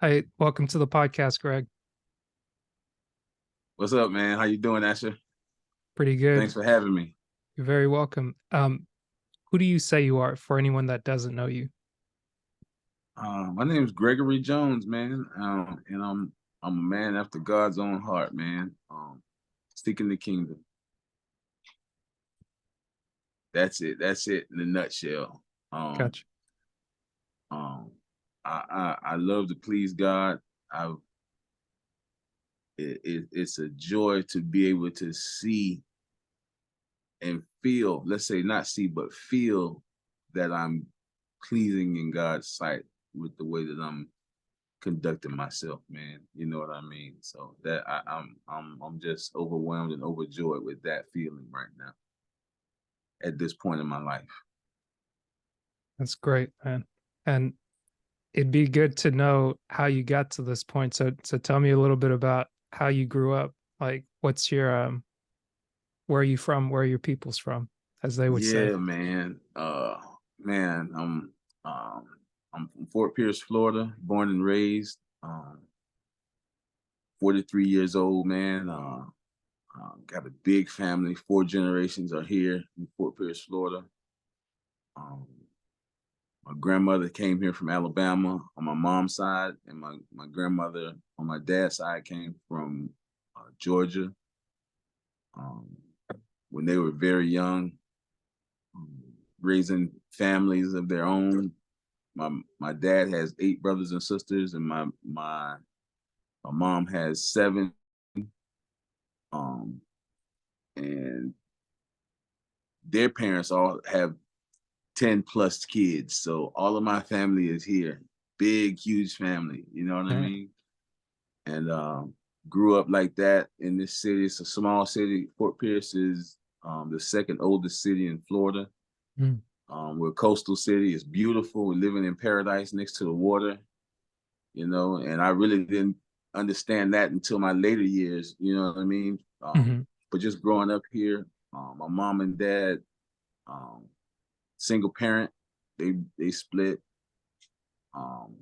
Hi, welcome to the podcast, Greg. What's up, man? How you doing, Asher? Pretty good. Thanks for having me. You're very welcome. Who do you say you are for anyone that doesn't know you? My name is Gregory Jones, man, and I'm a man after God's own heart, man. Seeking the kingdom. That's it. That's it in a nutshell. Um, Gotcha. um, I love to please God. I it's a joy to be able to see and feel. Let's say not see, but feel that I'm pleasing in God's sight with the way that I'm conducting myself, man. You know what I mean? So that I'm just overwhelmed and overjoyed with that feeling right now at this point in my life. That's great, man. And it'd be good to know how you got to this point. So tell me a little bit about how you grew up. Like what's your where are you from? Where are your peoples from, as they would say? Yeah, man. Man, um I'm from Fort Pierce, Florida, born and raised. 43 years old, man. Got a big family. 4 generations are here in Fort Pierce, Florida. Um, My grandmother came here from Alabama on my mom's side, and my grandmother on my dad's side came from Georgia. Um, when they were very young, um, raising families of their own. My dad has 8 brothers and sisters, and my mom has 7. Um, and their parents all have 10 plus kids. So all of my family is here. Big, huge family. You know what I Yeah. mean? And grew up like that in this city. It's a small city. Fort Pierce is the second oldest city in Florida. Mm. We're a coastal city. It's beautiful. We're living in paradise next to the water, and I really didn't understand that until my later years, you know what I mean? Hmm. But just growing up here, my mom and dad, um, single parent, they split. Um,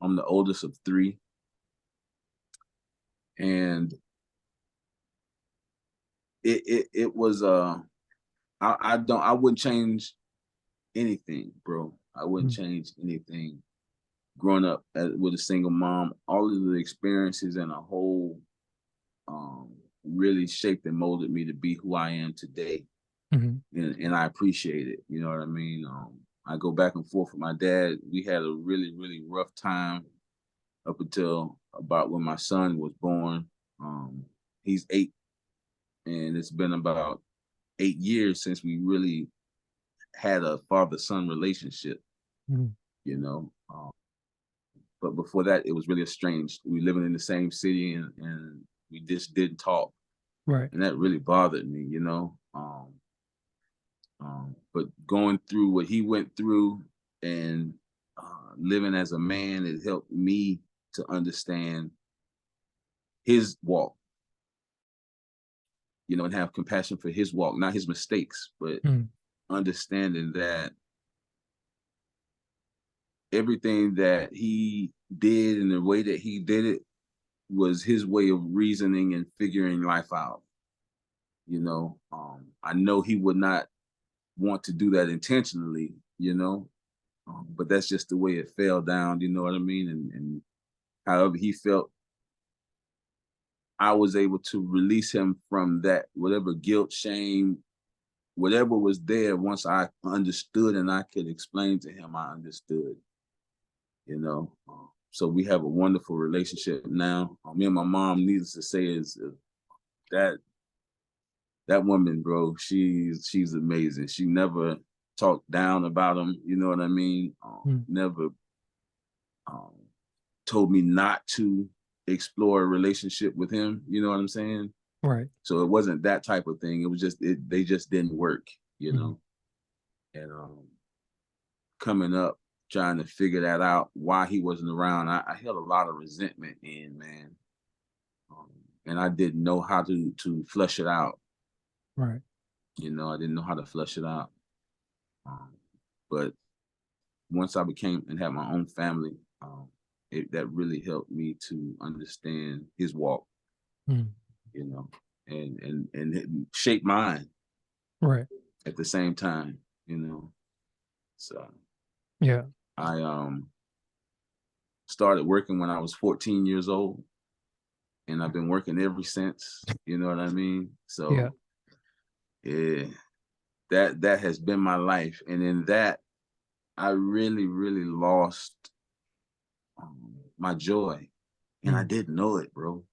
I'm the oldest of 3, and it was I wouldn't change anything, bro. I wouldn't Mm. change anything. Growing up with a single mom, all of the experiences and a whole um, really shaped and molded me to be who I am today, Hmm. and I appreciate it. You know what I mean? I go back and forth with my dad. We had a really really rough time up until about when my son was born. He's 8, and it's been about 8 years since we really had a father son relationship. Mm. You know. But before that, it was really estranged. We living in the same city, and we just didn't talk, Right. and that really bothered me. But going through what he went through and living as a man, it helped me to understand his walk, and have compassion for his walk, not his mistakes, but Mm. understanding that everything that he did and the way that he did it was his way of reasoning and figuring life out. I know he would not want to do that intentionally, but that's just the way it fell down. You know what I mean? And however he felt, I was able to release him from that, whatever guilt, shame, whatever was there. Once I understood and I could explain to him, I understood. So we have a wonderful relationship now. Me and my mom, needless to say, is that that woman, bro. She's amazing. She never talked down about him. You know what I mean? Mm. Never um, told me not to explore a relationship with him. You know what I'm saying? Right. So it wasn't that type of thing. It was just they just didn't work. You Hmm. know, and coming up trying to figure that out why he wasn't around, I held a lot of resentment in, man, um, and I didn't know how to flush it out. Right. I didn't know how to flush it out. Um, but once I became and had my own family, that really helped me to understand his walk, Mm. you know, and it shaped mine Right. at the same time, you know. So Yeah. I started working when I was 14 years old, and I've been working ever since. You know what I mean? Yeah. So yeah, that has been my life, and in that I really lost my joy, and I Mm. didn't know it, bro.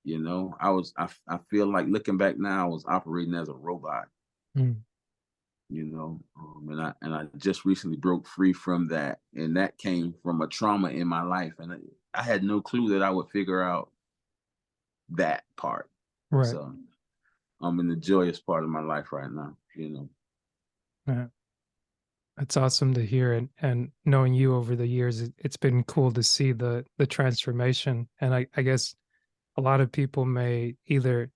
You know, I feel like looking back now, I was operating as a robot. Mm. You know, and I just recently broke free from that, and that came from a trauma in my life, and I had no clue that I would figure out that part. Right. So I'm in the joyous part of my life right now. You know. Yeah. That's awesome to hear, and knowing you over the years, it's been cool to see the transformation. And I guess a lot of people may either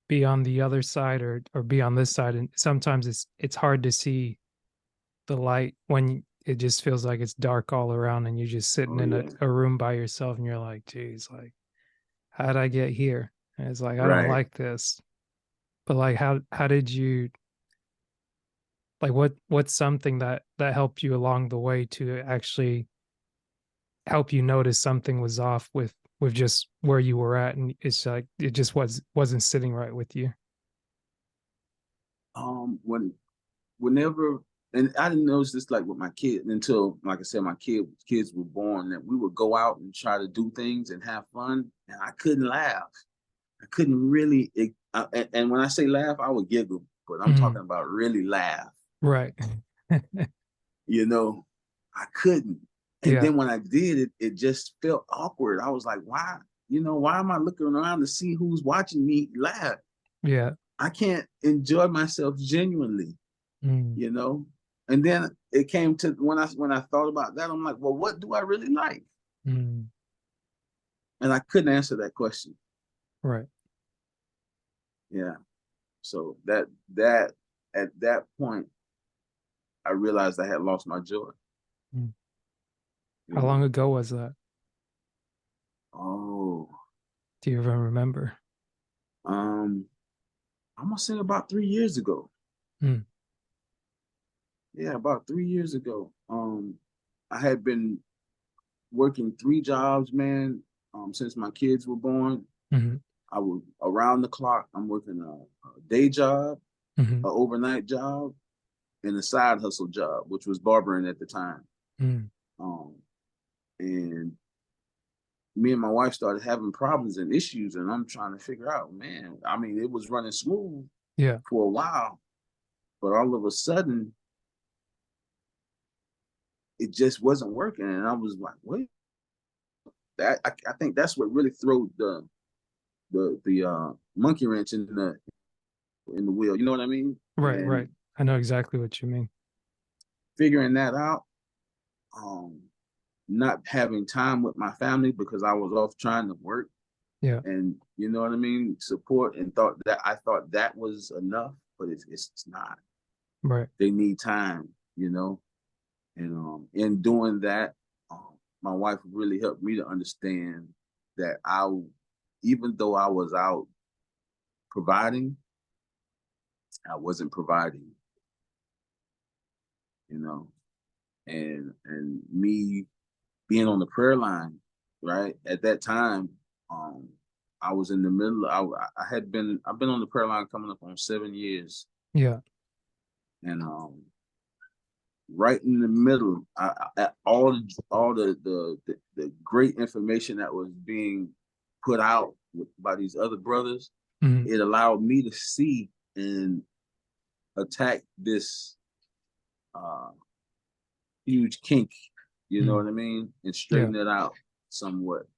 be on the other side or be on this side, and sometimes it's hard to see the light when it just feels like it's dark all around, and you're just sitting Oh in yeah. a room by yourself, and you're like, "Geez, like how'd I get here?" And it's like I don't Right. like this, but like how did you like what's something that helped you along the way to actually help you notice something was off with just where you were at, and it's like it just wasn't sitting right with you. Whenever, and I didn't notice this like with my kid until, like I said, my kids were born. That we would go out and try to do things and have fun, and I couldn't laugh. I couldn't really, and when I say laugh, I would giggle, but I'm Mhm. talking about really laugh. Right. You know, I couldn't. And Yeah. then when I did it, it just felt awkward. I was like, why? You know, why am I looking around to see who's watching me laugh? Yeah. I can't enjoy myself genuinely, Mm. you know? And then it came to when I thought about that, I'm like, well, what do I really like? Mm. And I couldn't answer that question. Right. Yeah. So that at that point, I realized I had lost my joy. Mm. You How long know. ago was that? Oh, Do you even remember? um, I'm gonna say about 3 years ago. Mm. Yeah, about 3 years ago. I had been working 3 jobs, man, since my kids were born. Mhm. I was around the clock. I'm working a day job, Mhm. an overnight job, and a side hustle job, which was barbering at the time. Mm. Um, and me and my wife started having problems and issues, and I'm trying to figure out, man. I mean, it was running smooth Yeah. for a while, but all of a sudden, it just wasn't working, and I was like, wait. I think that's what really threw the monkey wrench in the wheel. You know what I mean? Right, And right. I know exactly what you mean. figuring that out, um, not having time with my family because I was off trying to work, Yeah. and you know what I mean, support, and I thought that was enough, but it's not. Right. They need time, you know, and in doing that, my wife really helped me to understand that even though I was out providing, I wasn't providing, you know, and me being on the prayer line, right at that time, um, I was in the middle. I've been on the prayer line coming up on 7 years, Yeah. and right in the middle, all the great information that was being put out by these other brothers, Mhm. it allowed me to see and attack this uh, huge kink, you know Mm. what I mean, and Yeah. straighten it out somewhat,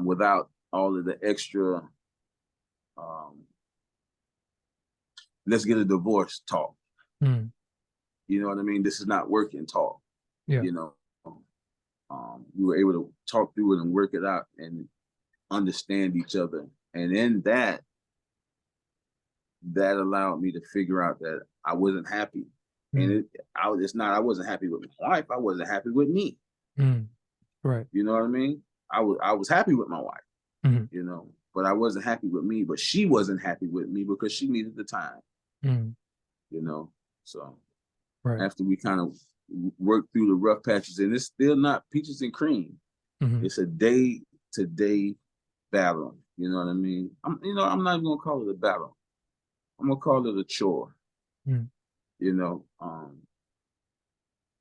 without all of the extra, um, let's get a divorce talk. Mm. You know what I mean? This is not working talk. Yeah. You know, we were able to talk through it and work it out and understand each other. And in that allowed me to figure out that I wasn't happy. And Mm. it's not, I wasn't happy with my wife. I wasn't happy with me. Mm. Right. You know what I mean? I was happy with my wife, Mhm. but I wasn't happy with me. But she wasn't happy with me because she needed the time, Mhm. you know. So Right. after we kind of worked through the rough patches, and it's still not peaches and cream. Mhm. It's a day to day battle. You know what I mean? I'm not even gonna call it a battle. I'm gonna call it a chore. Mhm. You know,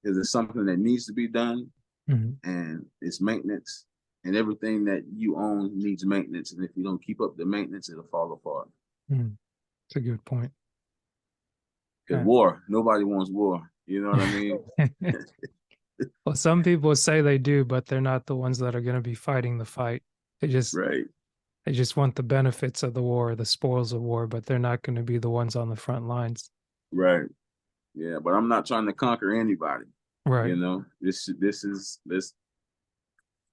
because it's something that needs to be done, Mhm. and it's maintenance, and everything that you own needs maintenance. And if you don't keep up the maintenance, it'll fall apart. Mhm. It's a good point. Because Yeah. war, nobody wants war. You know what I mean? Well, some people say they do, but they're not the ones that are going to be fighting the fight. They just Right, they just want the benefits of the war, the spoils of war, but they're not going to be the ones on the front lines. right. Yeah, but I'm not trying to conquer anybody. Right. This is let's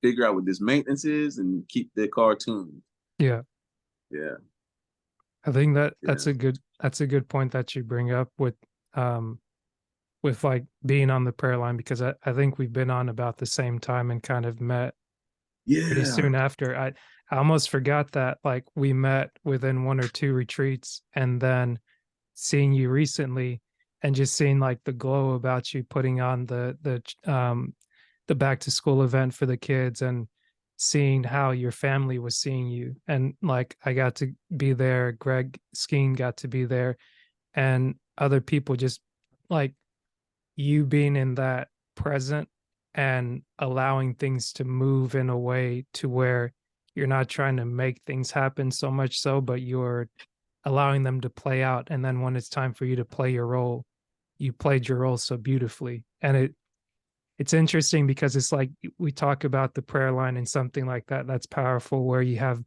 figure out what this maintenance is and keep the car tuned. Yeah. Yeah, I think that yeah, that's a good point that you bring up um with like being on the prayer line because I think we've been on about the same time and kind of met pretty yeah, soon after. I almost forgot that like we met within one or two retreats and then seeing you recently and just seeing like the glow about you putting on the back to school event for the kids and seeing how your family was seeing you and like I got to be there, Greg Skeen got to be there and other people just like you being in that present and allowing things to move in a way to where you're not trying to make things happen so much so, but you're allowing them to play out. And then when it's time for you to play your role, you played your role so beautifully. And it's interesting because it's like we talk about the prayer line and something like that that's powerful where you have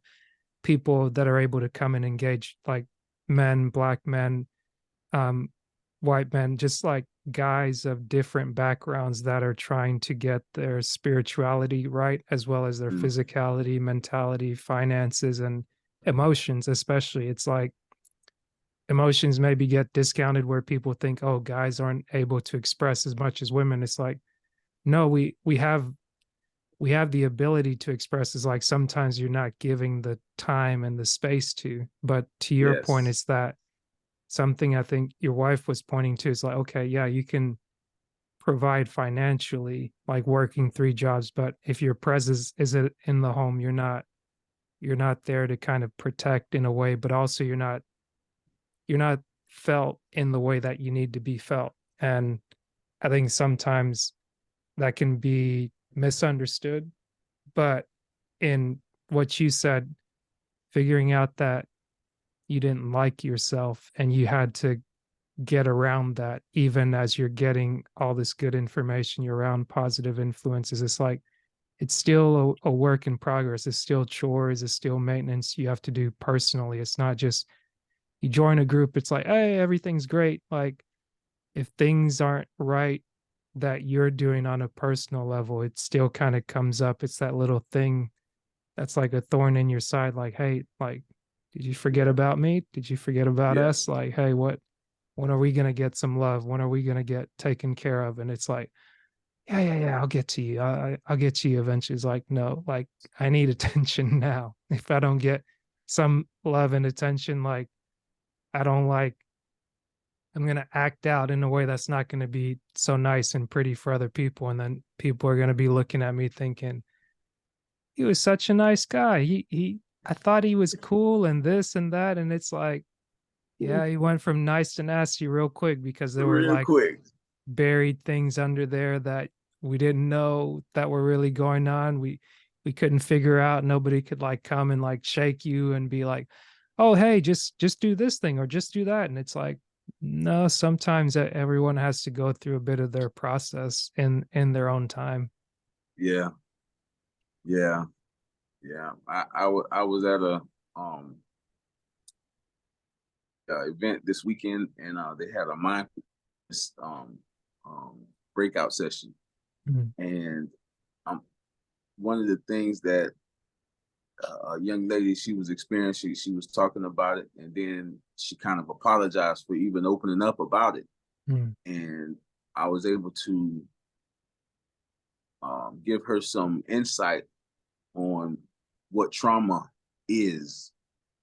people that are able to come and engage like men, black men, um, white men, just like guys of different backgrounds that are trying to get their spirituality right, as well as their mm, physicality, mentality, finances, and emotions, especially. It's like emotions maybe get discounted where people think, oh, guys aren't able to express as much as women. It's like, no, we have the ability to express is like sometimes you're not giving the time and the space to. But to your point, yes, it's that something I think your wife was pointing to is like, okay, yeah, you can provide financially, like working three jobs, but if your presence is in the home, you're not there to kind of protect in a way, but also you're not felt in the way that you need to be felt. And I think sometimes that can be misunderstood, but in what you said, figuring out that you didn't like yourself and you had to get around that even as you're getting all this good information, you're around positive influences. It's like it's still a work in progress. It's still chores, it's still maintenance you have to do personally. It's not just you join a group, it's like, hey, everything's great. Like if things aren't right that you're doing on a personal level, it still kind of comes up. It's that little thing that's like a thorn in your side, like, hey, like, did you forget yeah, about me? Did you forget about yeah, us? Like, hey, what when are we going to get some love? When are we going to get taken care of? And it's like, yeah, I'll get to you. I'll get to you eventually. It's like, no, like I need attention now. If I don't get some love and attention, like I don't like, I'm going to act out in a way that's not going to be so nice and pretty for other people. And then people are going to be looking at me thinking, he was such a nice guy. I thought he was cool and this and that. And it's like, yeah, he went from nice to nasty real quick because there were real like quick. buried things under there that we didn't know that were really going on. We couldn't figure out. Nobody could like come and like shake you and be like, "Oh, hey, just do this thing or just do that." And it's like, no, sometimes everyone has to go through a bit of their process in their own time. Yeah, yeah, yeah. I was at a um event this weekend, and they had a mindfulness breakout session, Mhm. and um one of the things that a young lady, she was experiencing, she was talking about it, and then she kind of apologized for even opening up about it, Mhm. and I was able to give her some insight on what trauma is,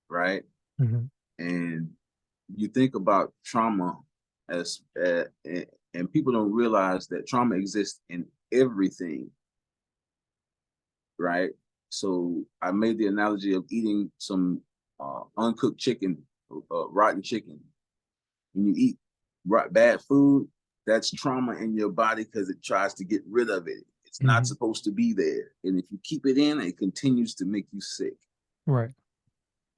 right? Mhm. And you think about trauma as, and people don't realize that trauma exists in everything, right? So I made the analogy of eating some uncooked chicken, rotten chicken. When you eat bad food, that's trauma in your body because it tries to get rid of it. It's not Mhm. supposed to be there. And if you keep it in, it continues to make you sick. Right.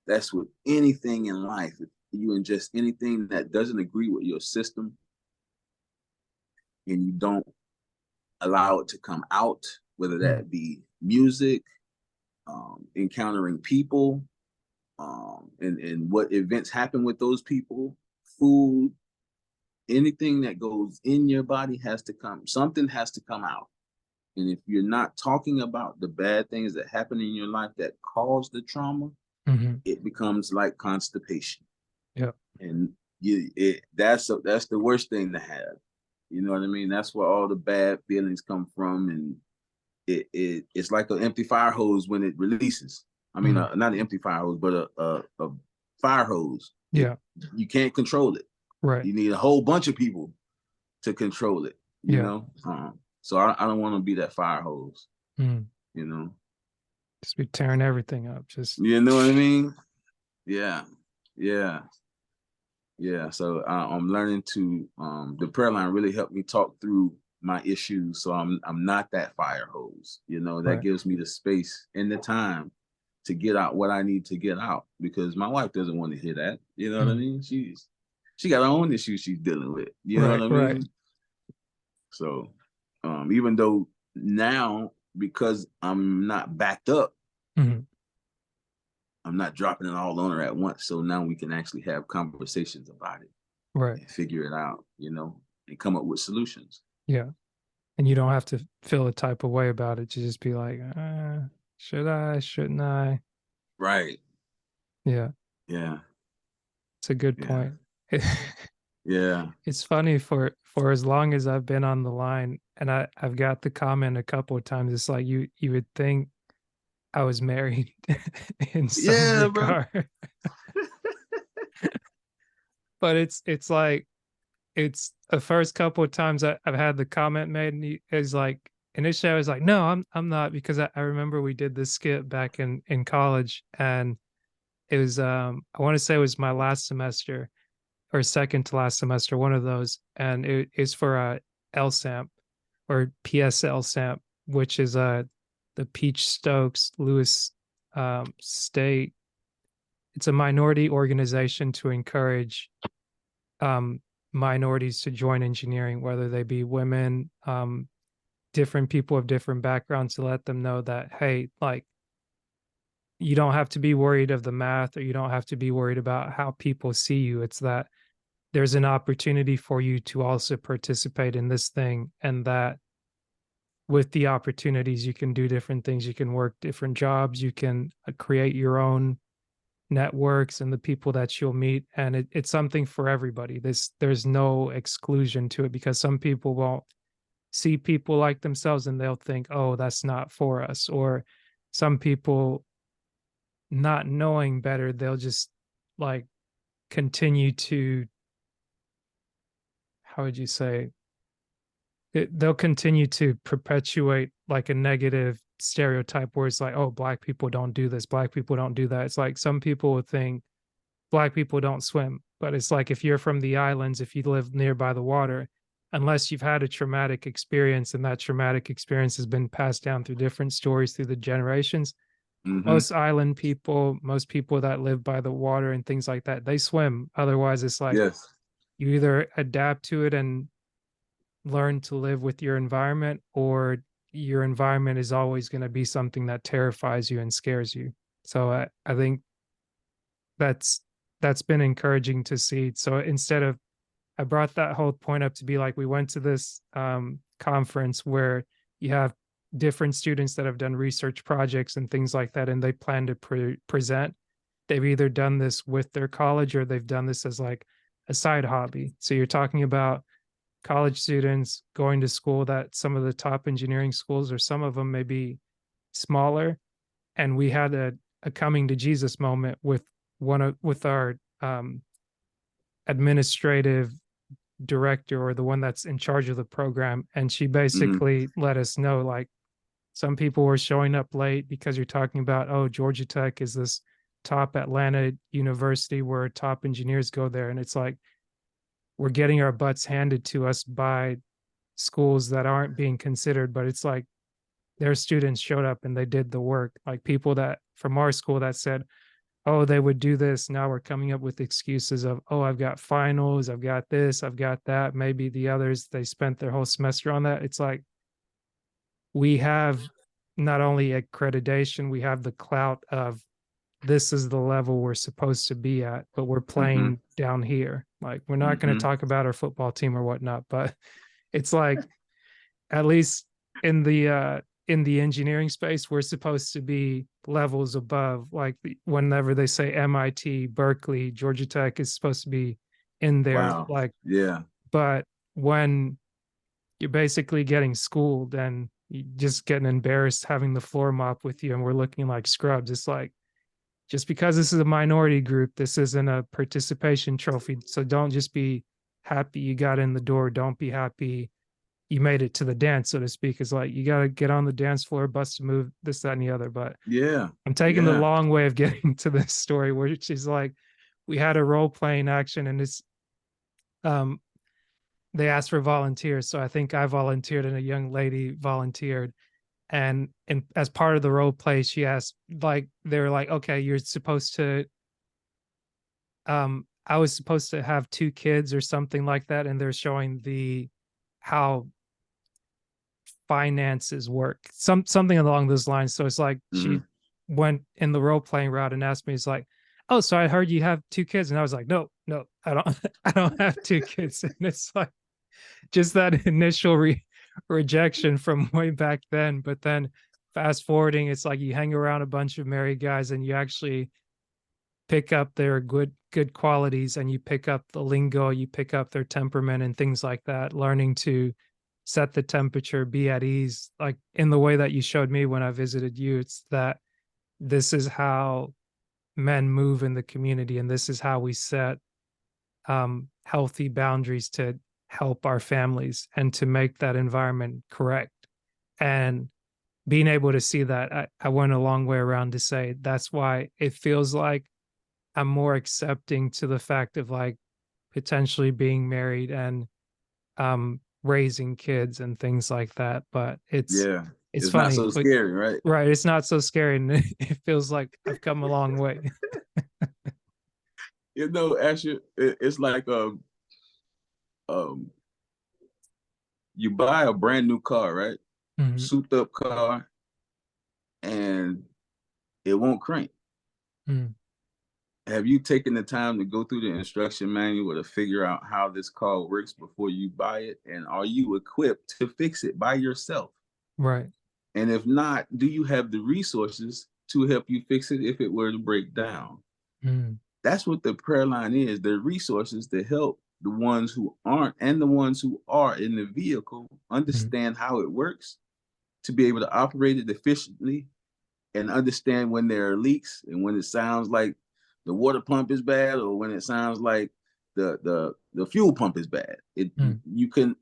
That's with anything in life. If you ingest anything that doesn't agree with your system and you don't allow it to come out, whether Mm. that be music, encountering people, and what events happen with those people, food, anything that goes in your body has to come, something has to come out. And if you're not talking about the bad things that happen in your life that cause the trauma, Mhm. it becomes like constipation. Yep. And that's the worst thing to have. You know what I mean? That's where all the bad feelings come from, and it's like an empty fire hose when it releases. I mean, Mhm. not an empty fire hose, but a fire hose. Yeah. You can't control it. Right. You need a whole bunch of people to control it. You Yeah. know, so I don't want to be that fire hose. Mm. You know, Just be tearing everything up. Just you know what I mean? Yeah, yeah. Yeah, so I'm learning to the prayer line really helped me talk through my issues. So I'm not that fire hose. You know, that right. gives me the space and the time to get out what I need to get out because my wife doesn't want to hear that. You know what I Mm. mean? She got her own issues she's dealing with. You know what Right. I Right. mean? So even though now because I'm not backed up, Mhm. I'm not dropping it all on her at once. So now we can actually have conversations about it Right. and figure it out, and come up with solutions. Yeah. And you don't have to feel a type of way about it. You just be like, should I? Shouldn't I? Right. Yeah. Yeah. It's a good Yeah. point. Yeah. It's funny for as long as I've been on the line, and I've got the comment a couple of times. It's like you would think I was married in some Yeah, bro. regard, but it's like it's the first couple of times I've had the comment made, and is like initially I was like, no, I'm not, because I remember we did this skit back in college, and it was I want to say it was my last semester or second to last semester, one of those, and it is for a LSAMP or PSL SAMP, which is the Peach Stokes Lewis State. It's a minority organization to encourage um, minorities to join engineering, whether they be women, different people of different backgrounds, to let them know that, hey, like, you don't have to be worried of the math, or you don't have to be worried about how people see you. It's that there's an opportunity for you to also participate in this thing, and that with the opportunities you can do different things, you can work different jobs, you can create your own networks and the people that you'll meet, and it's something for everybody. There's no exclusion to it, because some people won't see people like themselves and they'll think, oh, that's not for us. Or some people, not knowing better, they'll just like continue to, how would you say they'll continue to perpetuate like a negative stereotype where it's like, oh, black people don't do this, black people don't do that. It's like some people would think black people don't swim. But it's like, if you're from the islands, if you live nearby the water, unless you've had a traumatic experience and that traumatic experience has been passed down through different stories through the generations, Mm-hmm. most island people, most people that live by the water and things like that, they swim. Otherwise, it's like Yes. you either adapt to it and learn to live with your environment, or your environment is always going to be something that terrifies you and scares you. So I think that's that's been encouraging to see. So instead of, I brought that whole point up to be like, we went to this conference where you have different students that have done research projects and things like that, and they plan to present. They've either done this with their college, or they've done this as like a side hobby. So you're talking about college students going to school that some of the top engineering schools, or some of them may be smaller. And we had a coming to Jesus moment with with our administrative director, or the one that's in charge of the program. And she Hmm. basically let us know, like, some people were showing up late because you're talking about, oh, Georgia Tech is this top Atlanta university where top engineers go there. And it's like, we're getting our butts handed to us by schools that aren't being considered, but it's like their students showed up and they did the work. Like people that from our school that said, oh, they would do this. Now we're coming up with excuses of, oh, I've got finals, I've got this, I've got that. Maybe the others, they spent their whole semester on that. It's like we have not only accreditation, we have the clout of this is the level we're supposed to be at, but we're Hmm. playing down here. Like we're not going to Hmm. talk about our football team or whatnot, but it's like at least in the engineering space, we're supposed to be levels above. Like whenever they say MIT, Berkeley, Georgia Tech is supposed to be in there. Wow. Like, Yeah. but when you're basically getting schooled and you just getting embarrassed having the floor mop with you and we're looking like scrubs, it's like just because this is a minority group, this isn't a participation trophy. So don't just be happy you got in the door. Don't be happy you made it to the dance, so to speak. Is like you got to get on the dance floor, bust a move, this, that, and the other. But Yeah. I'm taking the Yeah. long way of getting to this story, which is like we had a role playing action, and it's um they asked for volunteers, so I think I volunteered and a young lady volunteered, and as part of the role play, she asked, like, they were like, okay, you're supposed to I was supposed to have two kids or something like that, and they're showing the how finances work, something along those lines. So it's like she Hmm. went in the role playing route and asked me, it's like, oh, so I heard you have two kids, and I was like, no, no, I don't, I don't have two kids. And it's like just that initial rejection from way back then. But then fast forwarding, it's like you hang around a bunch of married guys and you actually pick up their good qualities, and you pick up the lingo, you pick up their temperament and things like that, learning to set the temperature, be at ease, like in the way that you showed me when I visited you. It's that this is how men move in the community, and this is how we set healthy boundaries to help our families and to make that environment correct. And being able to see that, I went a long way around to say that's why it feels like I'm more accepting to the fact of like potentially being married and raising kids and things like that. But Yeah. it's It's not funny, so but scary, right? right, it's not so scary, and it feels like I've come a long way. Actually, it's like um, you buy a brand new car, right? Mhm, Souped up car, and it won't crank. mhm. Have you taken the time to go through the instruction manual to figure out how this car works before you buy it? And are you equipped to fix it by yourself? Right. And if not, do you have the resources to help you fix it if it were to break down? Mhm, That's what the prayer line is, the resources to help the ones who aren't and the ones who are in the vehicle mhm, understand how it works, to be able to operate it efficiently and understand when there are leaks and when it sounds like the water pump is bad or when it sounds like the fuel pump is bad. mhm. You can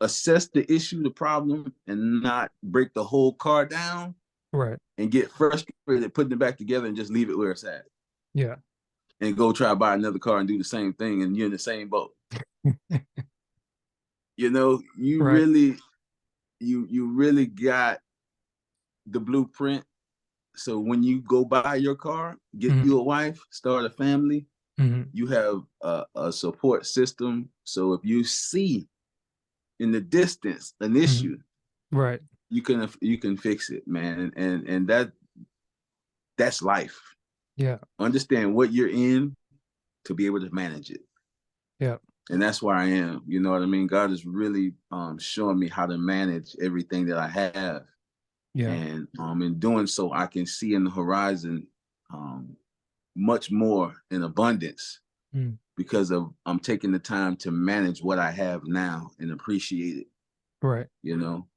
assess the issue, the problem, and not break the whole car down Right. and get frustrated putting it back together and just leave it where it's at Yeah. and go try to buy another car and do the same thing and you're in the same boat. You Right. really you really got the blueprint. So when you go buy your car, get Mhm, you a wife, start a family, mhm, you have a support system. So if you see in the distance an mhm. issue, Right. you can fix it, man. And that's life. Yeah. Understand what you're in to be able to manage it. Yeah. And that's where I am. You know what I mean? God is really showing me how to manage everything that I have. Yeah. And in doing so, I can see in the horizon um, much more in abundance Mm. because of I'm taking the time to manage what I have now and appreciate it, Right. you know.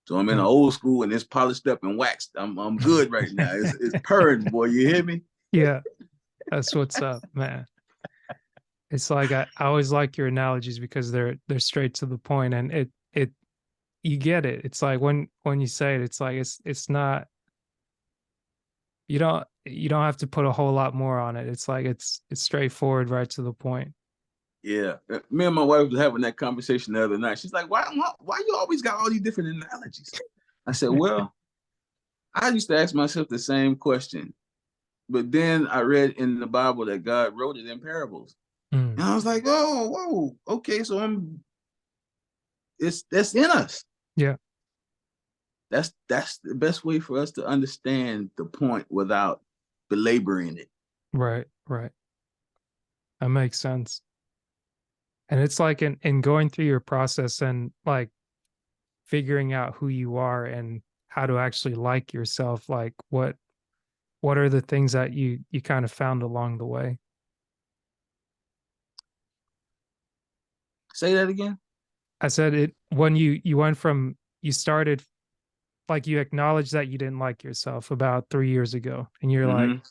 So I'm in an Mm. old school and it's polished up and waxed. I'm good right now. It's purged, boy. You hear me? Yeah, that's what's up, man. It's like I always like your analogies because they're straight to the point, and it you get it. It's like when you say it, it's like it's not, you don't have to put a whole lot more on it. It's like it's straightforward, right to the point. Yeah. Me and my wife was having that conversation the other night. She's like, why you always got all these different analogies? I said, well, I used to ask myself the same question, but then I read in the Bible that God wrote it in parables. Mm, And I was like, oh, whoa, okay, so it's that's in us. yeah, That's the best way for us to understand the point without belaboring it. right, right. That makes sense. And it's like in going through your process and like figuring out who you are and how to actually like yourself, like what are the things that you kind of found along the way? Say that again. I said it when you went from you started, like, you acknowledged that you didn't like yourself about 3 years ago, and you're like, Mm-hmm.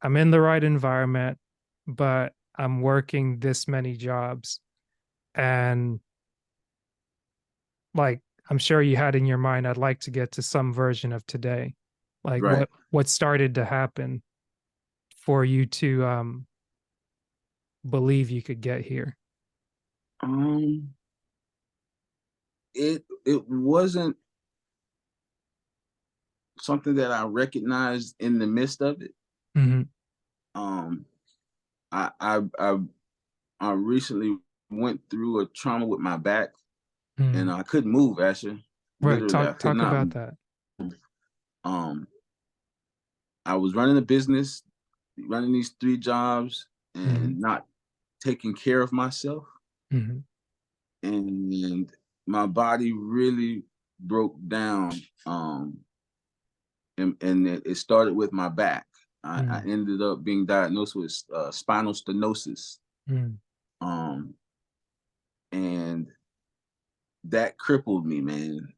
"I'm in the right environment, but I'm working this many jobs." And, like, I'm sure you had in your mind, "I'd like to get to some version of today." Like, Right. what started to happen for you to, believe you could get here? Um, it wasn't something that I recognized in the midst of it. Mhm, Um, I I I, I recently went through a trauma with my back, and mm. I couldn't move. Asher, Right, literally, I could talk not about move. that. Um, I was running a business, running these 3 jobs, Mhm, and not taking care of myself, mhm, and my body really broke down. And it started with my back. I mm, ended up being diagnosed with spinal stenosis, mm, um, and that crippled me, man.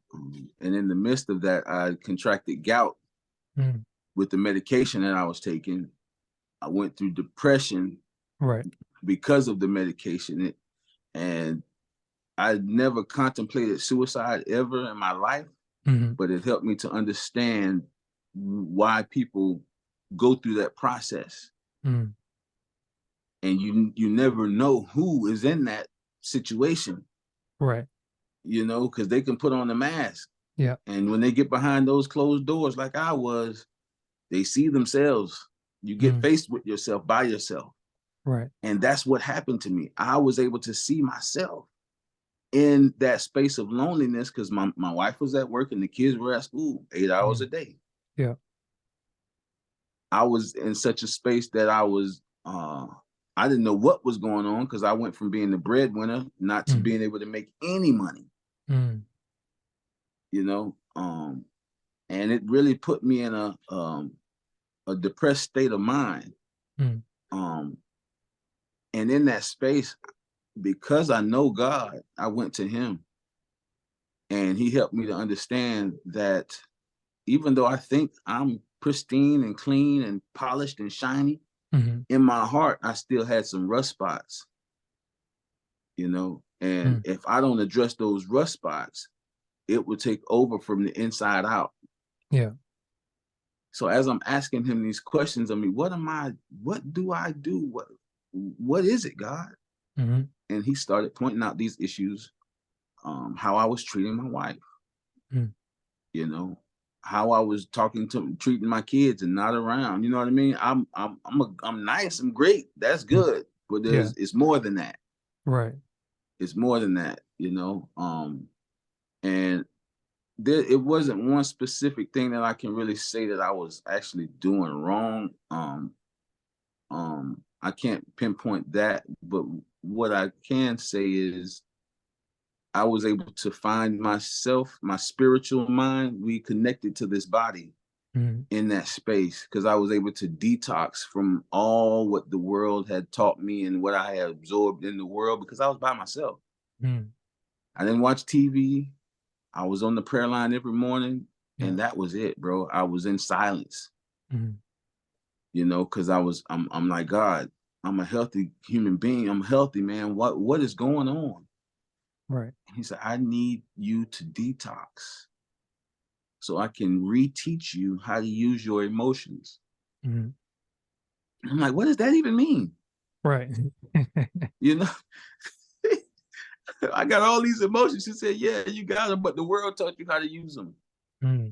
And in the midst of that, I contracted gout mm. with the medication that I was taking. I went through depression Right. because of the medication, and I never contemplated suicide ever in my life, Mhm, but it helped me to understand why people go through that process. mm. And you never know who is in that situation, Right. because they can put on a mask, Yeah. and when they get behind those closed doors like I was, they see themselves. You get Mm. faced with yourself by yourself, Right. and that's what happened to me. I was able to see myself in that space of loneliness because my wife was at work and the kids were at school 8 hours a Mm. day. Yeah. I was in such a space that I didn't know what was going on because I went from being the breadwinner not to Mhm, being able to make any money, mm, you know. And it really put me in a depressed state of mind. mm, Um, and in that space, because I know God, I went to him and he helped me to understand that even though I think I'm pristine and clean and polished and shiny, mhm, in my heart, I still had some rust spots, and mm. if I don't address those rust spots, it will take over from the inside out. Yeah. So as I'm asking him these questions, I mean, what do I do? What is it, God? Mhm, And he started pointing out these issues, how I was treating my wife, mm. you know, how I was treating my kids and not around. You know what I mean? I'm nice, I'm great, that's Mm. good. But Yeah. it's more than that. Right. It's more than that. And it wasn't one specific thing that I can really say that I was actually doing wrong. I can't pinpoint that, but what I can say is I was able to find myself, my spiritual mind, we connected to this body. Mm-hmm. in that space because I was able to detox from all what the world had taught me and what I had absorbed in the world because I was by myself. Mm-hmm. I didn't watch TV. I was on the prayer line every morning, Yeah. and that was it, bro. I was in silence, Mm-hmm. because I'm like, God, I'm a healthy human being. I'm healthy, man. What is going on? Right. He said, I need you to detox so I can reteach you how to use your emotions. Mm-hmm. I'm like, what does that even mean? Right. You know, I got all these emotions. She said, yeah, you got them, but the world taught you how to use them. Mm-hmm.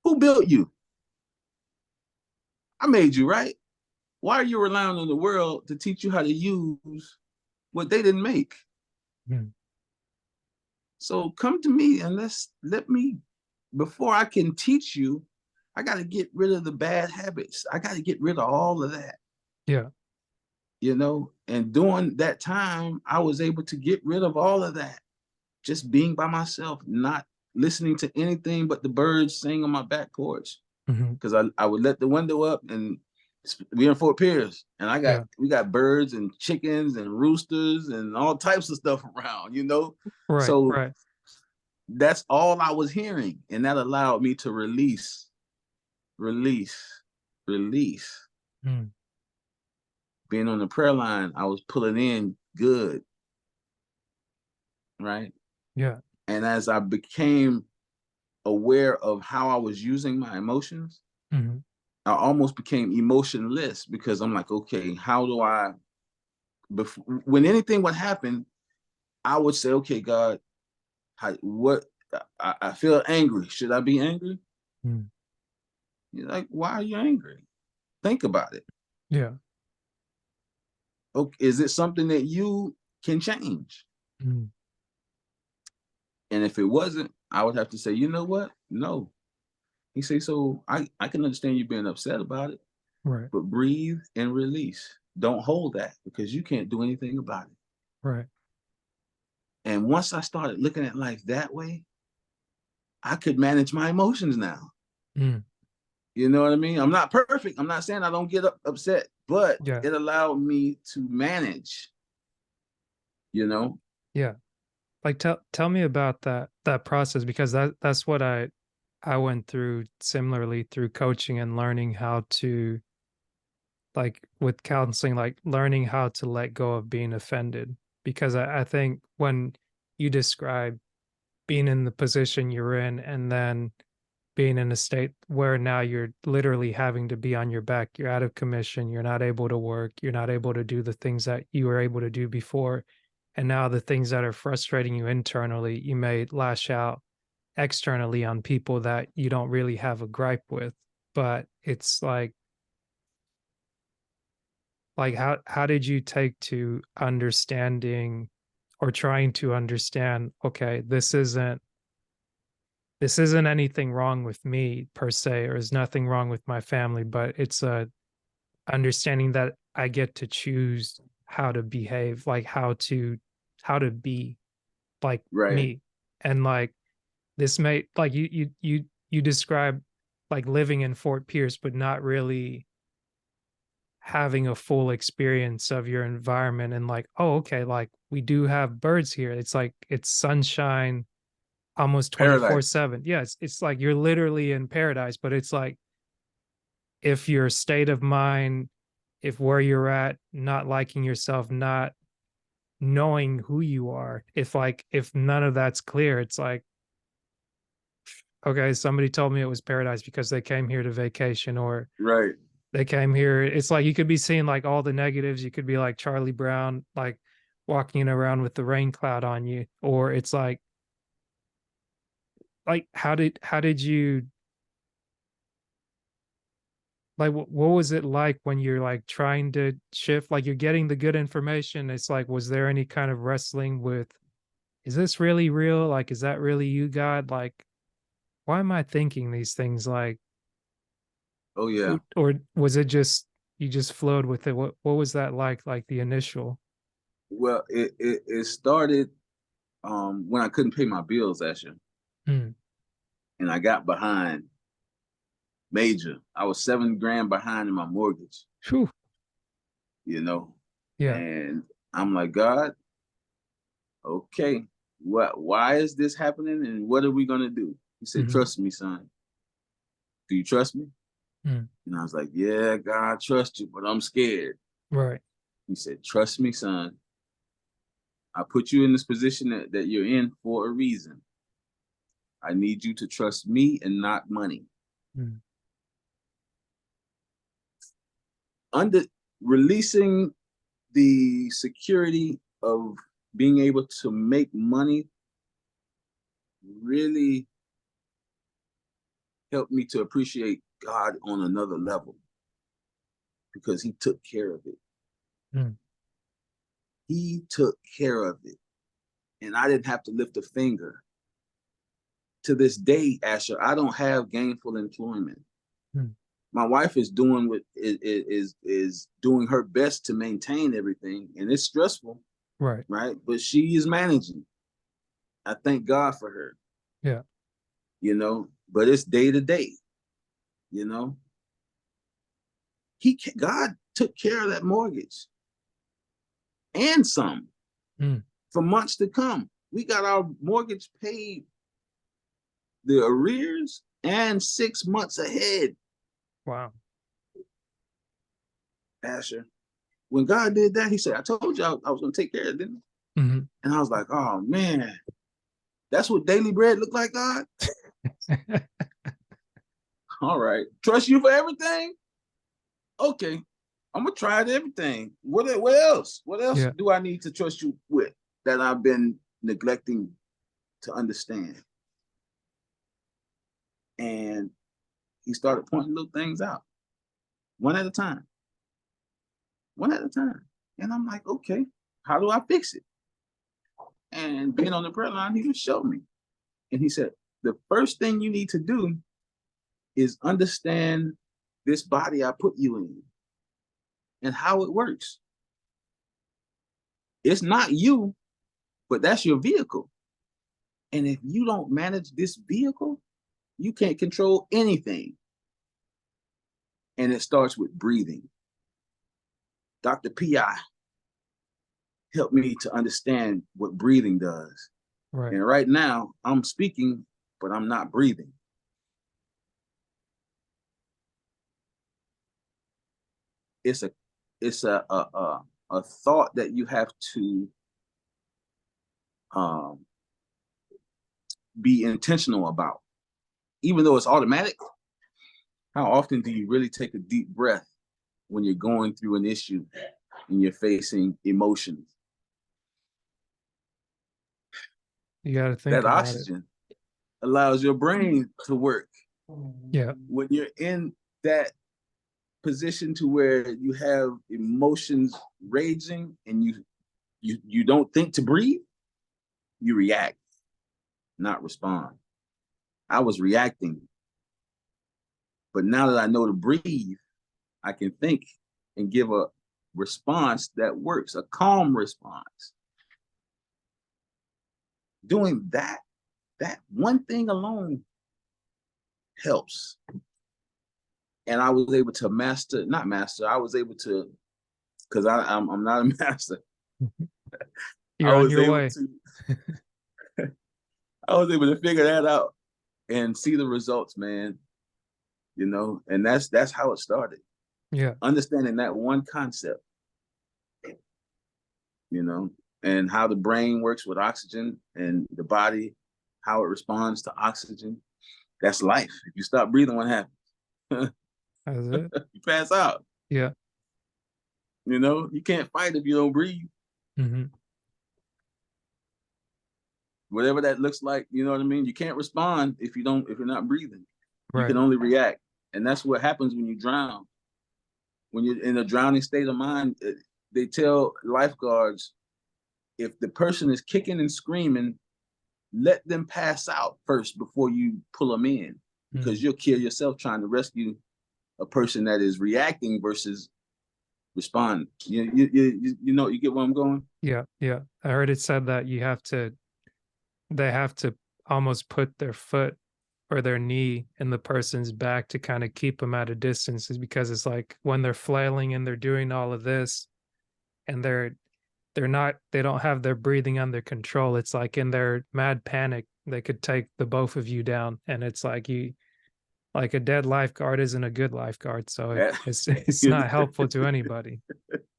Who built you? I made you, right? Why are you relying on the world to teach you how to use what they didn't make? Mm-hmm. So come to me and let me, before I can teach you, I got to get rid of the bad habits. I got to get rid of all of that, Yeah. and during that time, I was able to get rid of all of that. Just being by myself, not listening to anything but the birds sing on my back porch. Mm-hmm. Because I would let the window up and we're in Fort Pierce and Yeah. we got birds and chickens and roosters and all types of stuff around. Right. So Right. that's all I was hearing. And that allowed me to release, release, release. Mm-hmm. Being on the prayer line, I was pulling in good, right? Yeah. And as I became aware of how I was using my emotions, Mm-hmm. I almost became emotionless because I'm like, okay, how do I, before, when anything would happen, I would say, okay, God, what, I feel angry. Should I be angry? Mm-hmm. You're like, why are you angry? Think about it. Yeah. Okay, is it something that you can change? Mm-hmm. And if it wasn't, I would have to say, you know what? No. He say, so I can understand you being upset about it, Right. but breathe and release. Don't hold that because you can't do anything about it. Right. And once I started looking at life that way, I could manage my emotions now. Mm-hmm. You know what I mean? I'm not perfect. I'm not saying I don't get upset, but Yeah. it allowed me to manage, you know? Yeah. Like tell me about that process because that's what I went through similarly through coaching and learning how to like with counseling, like learning how to let go of being offended. Because I think when you describe being in the position you're in and then being in a state where now you're literally having to be on your back, you're out of commission, you're not able to work, you're not able to do the things that you were able to do before. And now the things that are frustrating you internally, you may lash out externally on people that you don't really have a gripe with. But it's like how did you take to understanding or trying to understand, okay, this isn't anything wrong with me per se, or there's nothing wrong with my family, but it's a understanding that I get to choose how to behave, like how to be like Right. me. And like this may like you describe like living in Fort Pierce, but not really having a full experience of your environment and like, oh, okay, like we do have birds here. It's like it's sunshine almost Paradise. 24/7. Yeah, it's like you're literally in paradise, but it's like if your state of mind, if where you're at, not liking yourself, not knowing who you are, if none of that's clear, it's like, okay, somebody told me it was paradise because they came here to vacation or Right. they came here. It's like you could be seeing like all the negatives. You could be like Charlie Brown, like walking around with the rain cloud on you, or it's like how did you like what was it like when you're like trying to shift, like you're getting the good information, it's like was there any kind of wrestling with, is this really real, like is that really you, God, like why am I thinking these things, like Oh yeah. or was it just you just flowed with it, what was that like the initial. Well, it started when I couldn't pay my bills, Asher, Mm, and I got behind. major. I was $7 grand behind in my mortgage, Phew. you know, Yeah. and I'm like, God, okay, why is this happening and what are we gonna do? He said, Hmm. trust me, son. Do you trust me? Mm. And I was like, yeah, God, I trust you, but I'm scared. Right. He said, trust me, son. I put you in this position that you're in for a reason. I need you to trust me and not money. Mm. Under releasing the security of being able to make money really helped me to appreciate God on another level because he took care of it. Mm. He took care of it. And I didn't have to lift a finger. To this day, Asher, I don't have gainful employment. Mm. My wife is doing what is doing her best to maintain everything, and it's stressful, Right. right? But she is managing. I thank God for her, Yeah. but it's day to day, you know. God took care of that mortgage and some Mm. for months to come. We got our mortgage paid, the arrears, and 6 months ahead, Wow. Asher. When God did that, he said, I told you I was going to take care of it, didn't I? Hmm. And I was like, oh, man, that's what daily bread looked like, God? All right. Trust you for everything? Okay. I'm going to try everything. What else? What else Yeah. do I need to trust you with that I've been neglecting to understand? And he started pointing little things out, one at a time, one at a time. And I'm like, okay, how do I fix it? And being on the prayer line, he just showed me. And he said, the first thing you need to do is understand this body I put you in and how it works. It's not you, but that's your vehicle. And if you don't manage this vehicle, you can't control anything. And it starts with breathing. Dr. P.I. helped me to understand what breathing does. Right. And right now, I'm speaking, but I'm not breathing. It's a it's a thought that you have to um, be intentional about. Even though it's automatic, how often do you really take a deep breath when you're going through an issue and you're facing emotions? You got to think That about it. oxygen allows your brain to work. Yeah. When you're in that position to where you have emotions raging and you don't think to breathe, you react, not respond. I was reacting, but now that I know to breathe, I can think and give a response that works, a calm response. Doing that one thing alone helps. And I was able to not master, I was able to, because I'm not a master. I You're on was your able way. to, I was able to figure that out and see the results, man. And that's how it started. Yeah. Understanding that one concept, you know, and how the brain works with oxygen and the body, how it responds to oxygen. That's life. If you stop breathing, what happens? That's it. You pass out. Yeah. You can't fight if you don't breathe. Hmm. Whatever that looks like, you know what I mean? You can't respond if you're not breathing. You can Right. only react. And that's what happens when you drown. When you're in a drowning state of mind, they tell lifeguards, if the person is kicking and screaming, let them pass out first before you pull them in, because Mm. you'll kill yourself trying to rescue a person that is reacting versus responding. You get where I'm going? Yeah. Yeah. I heard it said that they have to almost put their foot or their knee in the person's back to kind of keep them at a distance, is because it's like when they're flailing and they're doing all of this and they don't have their breathing under control. It's like in their mad panic, they could take the both of you down. And it's like like a dead lifeguard isn't a good lifeguard. So That it's not helpful to anybody.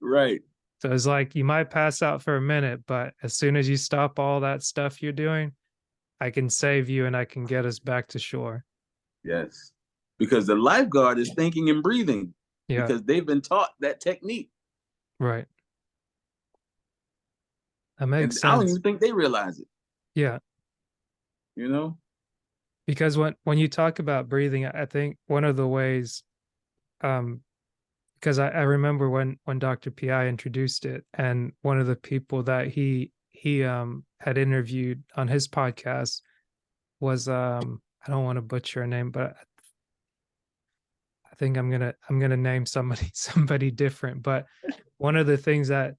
right. So it's like you might pass out for a minute, but as soon as you stop all that stuff you're doing, I can save you and I can get us back to shore. Yes. Because the lifeguard is thinking and breathing Yeah, because they've been taught that technique. right. That And makes I don't sense. even think they realize it, Yeah, you know? because when you talk about breathing, I think one of the ways, um, because I remember when Dr. Pi introduced it, and one of the people that he had interviewed on his podcast was I don't want to butcher her name, but I think I'm gonna name somebody somebody different. But one of the things that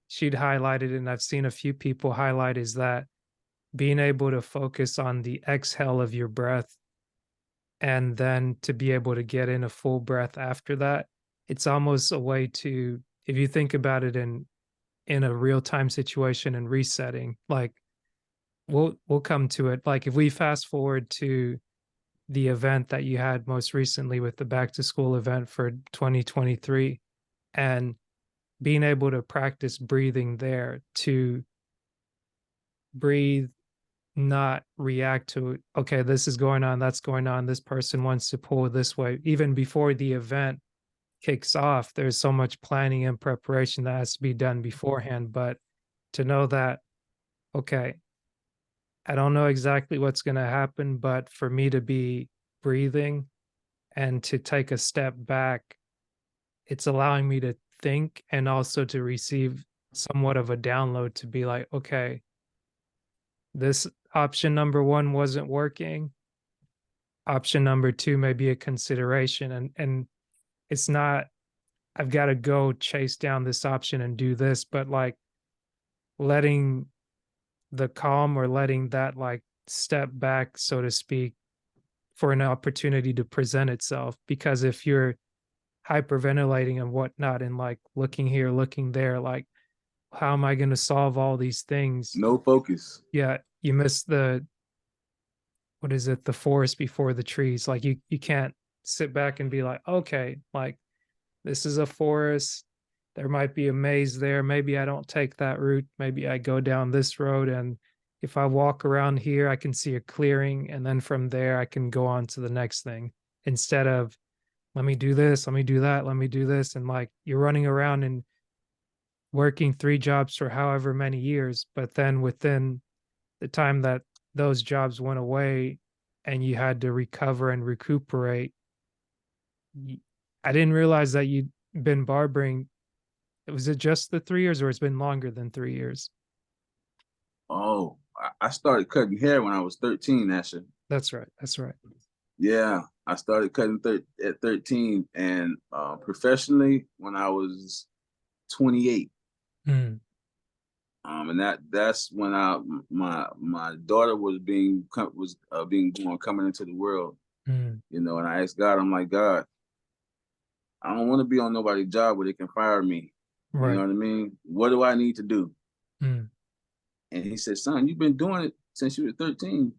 she'd highlighted, and I've seen a few people highlight, is that being able to focus on the exhale of your breath and then to be able to get in a full breath after that, it's almost a way to, if you think about it in a real time situation and resetting, like we'll come to it. Like if we fast forward to the event that you had most recently with the back to school event for 2023, and being able to practice breathing there, to breathe, not react to, okay, this is going on, that's going on, this person wants to pull this way. Even before the event kicks off, there's so much planning and preparation that has to be done beforehand. But to know that, okay, I don't know exactly what's going to happen, but for me to be breathing and to take a step back, it's allowing me to think and also to receive somewhat of a download to be like, okay, this option number one wasn't working. Option number two may be a consideration. And it's not, I've got to go chase down this option and do this, but like letting the calm or letting that like step back, so to speak, for an opportunity to present itself. Because if you're hyperventilating and whatnot and like looking here, looking there, like, how am I going to solve all these things? No focus. Yeah, you miss the, what is it, the forest before the trees. Like you can't sit back and be like, okay, like this is a forest. There might be a maze there. Maybe I don't take that route. Maybe I go down this road. And if I walk around here, I can see a clearing. And then from there, I can go on to the next thing instead of, let me do this, let me do that, let me do this. And like you're running around and working three jobs for however many years. But then within the time that those jobs went away and you had to recover and recuperate, I didn't realize that you'd been barbering. Was it just the 3 years or it's been longer than 3 years? Oh, I started cutting hair when I was 13, Asher. That's right. That's right. Yeah, I started cutting at 13 and professionally when I was 28. Mm, And that's when my daughter was being born, coming into the world, mm, and I asked God, I'm like, God, I don't want to be on nobody's job where they can fire me. You know right. what I mean? What do I need to do? Mm, And he said, son, you've been doing it since you were 13.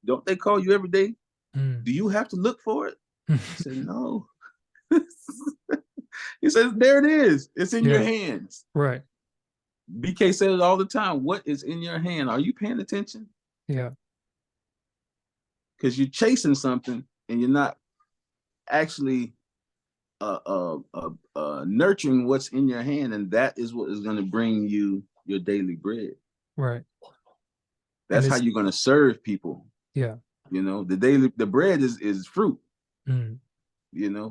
Don't they call you every day? mm. Do you have to look for it? I said, no. He says, there it is. It's in your Yeah. hands. Right. BK said it all the time. What is in your hand? Are you paying attention? Yeah. Because you're chasing something and you're not actually nurturing what's in your hand, and that is what is going to bring you your daily bread. Right. And That's how it's, you're going to serve people. yeah. The bread is fruit. Mm,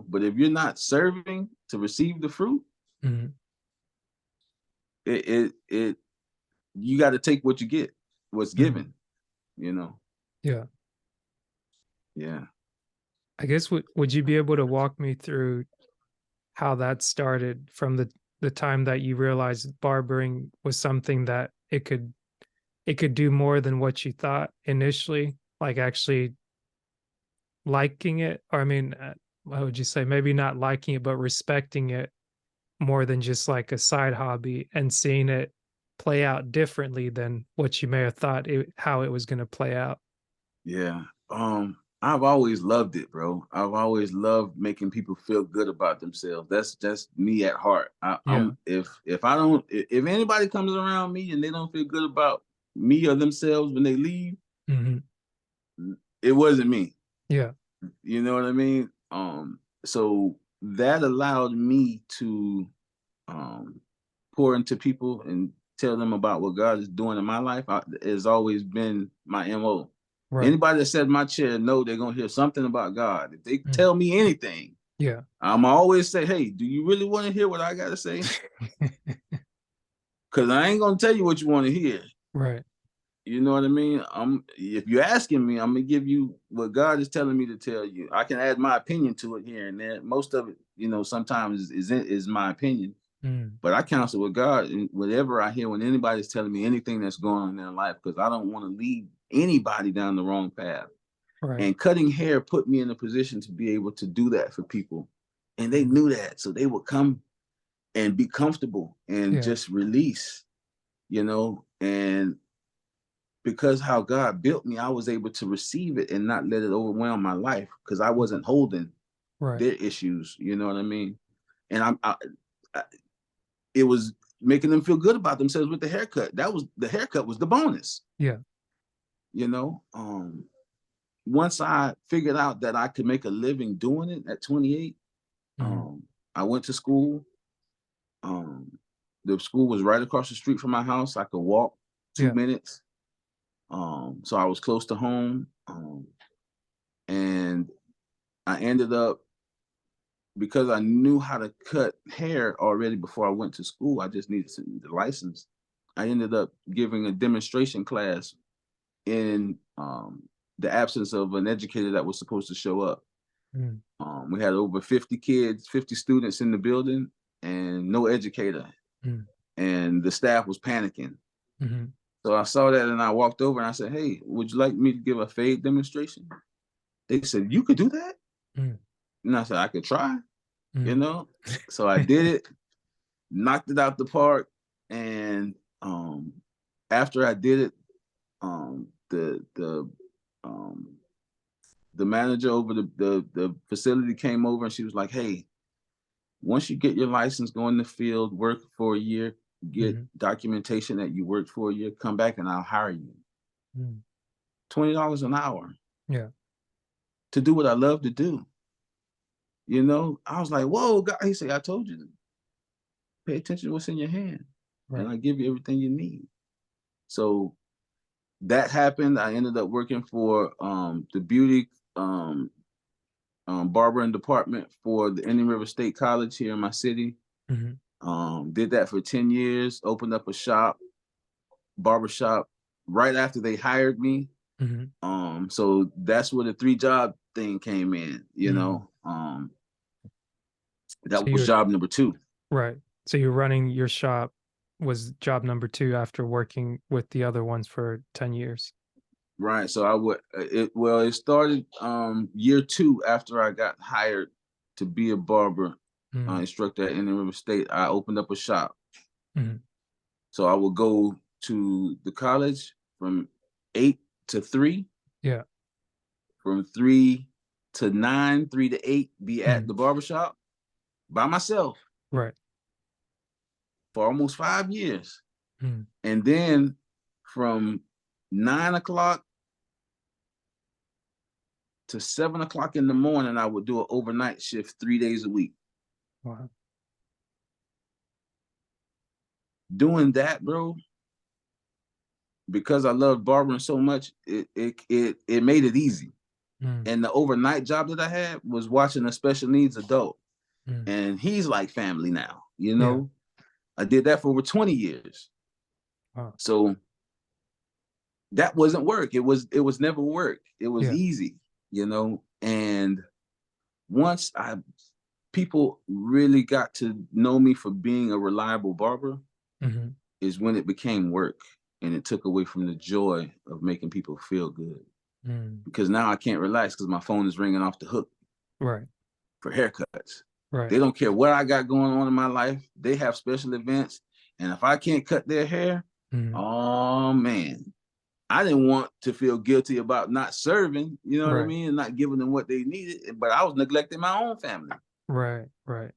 But if you're not serving to receive the fruit, mm, it you got to take what you get, what's mm. given. You know, Yeah. yeah. I guess would you be able to walk me through how that started from the time that you realized barbering was something that it could do more than what you thought initially, like actually liking it? Or I mean, what would you say? Maybe not liking it, but respecting it more than just like a side hobby and seeing it play out differently than what you may have thought how it was going to play out. Yeah. I've always loved it, bro. I've always loved making people feel good about themselves. That's just me at heart. Yeah. If I don't if anybody comes around me and they don't feel good about me or themselves when they leave, Hmm. it wasn't me. Yeah. You know what I mean? So that allowed me to um pour into people and tell them about what God is doing in my life. Has always been my MO. Right. Anybody that said my chair, know they're gonna hear something about God. If they Mm. tell me anything, Yeah. I'm always say, "Hey, do you really want to hear what I gotta say? Because I ain't gonna tell you what you want to hear." Right. You know what I mean? If you're asking me, I'm gonna give you what God is telling me to tell you. I can add my opinion to it here and there. Most of it, sometimes is my opinion. Mm. But I counsel with God and whatever I hear when anybody's telling me anything that's going on in their life, because I don't want to lead anybody down the wrong path. Right. And cutting hair put me in a position to be able to do that for people. And they Mm. knew that. So they would come and be comfortable and Yeah. just release, and because how God built me, I was able to receive it and not let it overwhelm my life because I Mm. wasn't holding Right. their issues. You know what I mean? And I it was making them feel good about themselves with the haircut. The haircut was the bonus. Yeah. You know, once I figured out that I could make a living doing it at 28, Mhm. I went to school. Um, the school was right across the street from my house. I could walk two Yeah. minutes. So I was close to home. And I ended up, because I knew how to cut hair already before I went to school, I just needed the license. I ended up giving a demonstration class in the absence of an educator that was supposed to show up. Mm. We had over 50 kids, 50 students in the building, and no educator. Mm. And the staff was panicking. Mhm. So I saw that and I walked over and I said, "Hey, would you like me to give a fade demonstration?" They said, "You could do that?" Mm. And I said, "I could try, you Mm. know? So I did it, knocked it out the park. And after I did it, um, the manager over the facility came over and she was like, "Hey, once you get your license, go in the field, work for a year, get Mhm. documentation that you worked for a year, come back and I'll hire you. Mm. $20 an hour Yeah. to do what I love to do." I was like, "Whoa, God." He said, "I told you to pay attention to what's in your hand and Right. I give you everything you need." So that happened. I ended up working for the beauty barber and department for the Indian River State College here in my city. Mhm. Did that for 10 years, opened up a shop, barber shop, right after they hired me. Mhm. So that's where the 3 job thing came in, Mm. So that was you're job number 2. right. So you're running your shop was job number 2 after working with the other ones for 10 years. Right. So I would it started year 2 after I got hired to be a barber Mm. instructor at Indian River State. I opened up a shop. Mhm. So I would go to the college from 8 to 3, Yeah. from 3 to 9, 3 to 8, be at Mhm. the barbershop by myself Right. for almost 5 years. Mm. And then from 9 o'clock to 7 o'clock in the morning, I would do an overnight shift 3 days a week. Wow. Doing that, bro, because I loved barbering so much, it made it easy. Mm. And the overnight job that I had was watching a special needs adult, Mm. and he's like family now. Yeah. I did that for over 20 years. Wow. So that wasn't work. It was never work. It was Yeah. easy, And once I people really got to know me for being a reliable barber Mhm. is when it became work and it took away from the joy of making people feel good. Mm. because now I can't relax because my phone is ringing off the hook Right. for haircuts. Right. They don't care what I got going on in my life. They have special events. And if I can't cut their hair, Mm. oh man, I didn't want to feel guilty about not serving, you know what I Right. mean? And not giving them what they needed. But I was neglecting my own family Right. Right.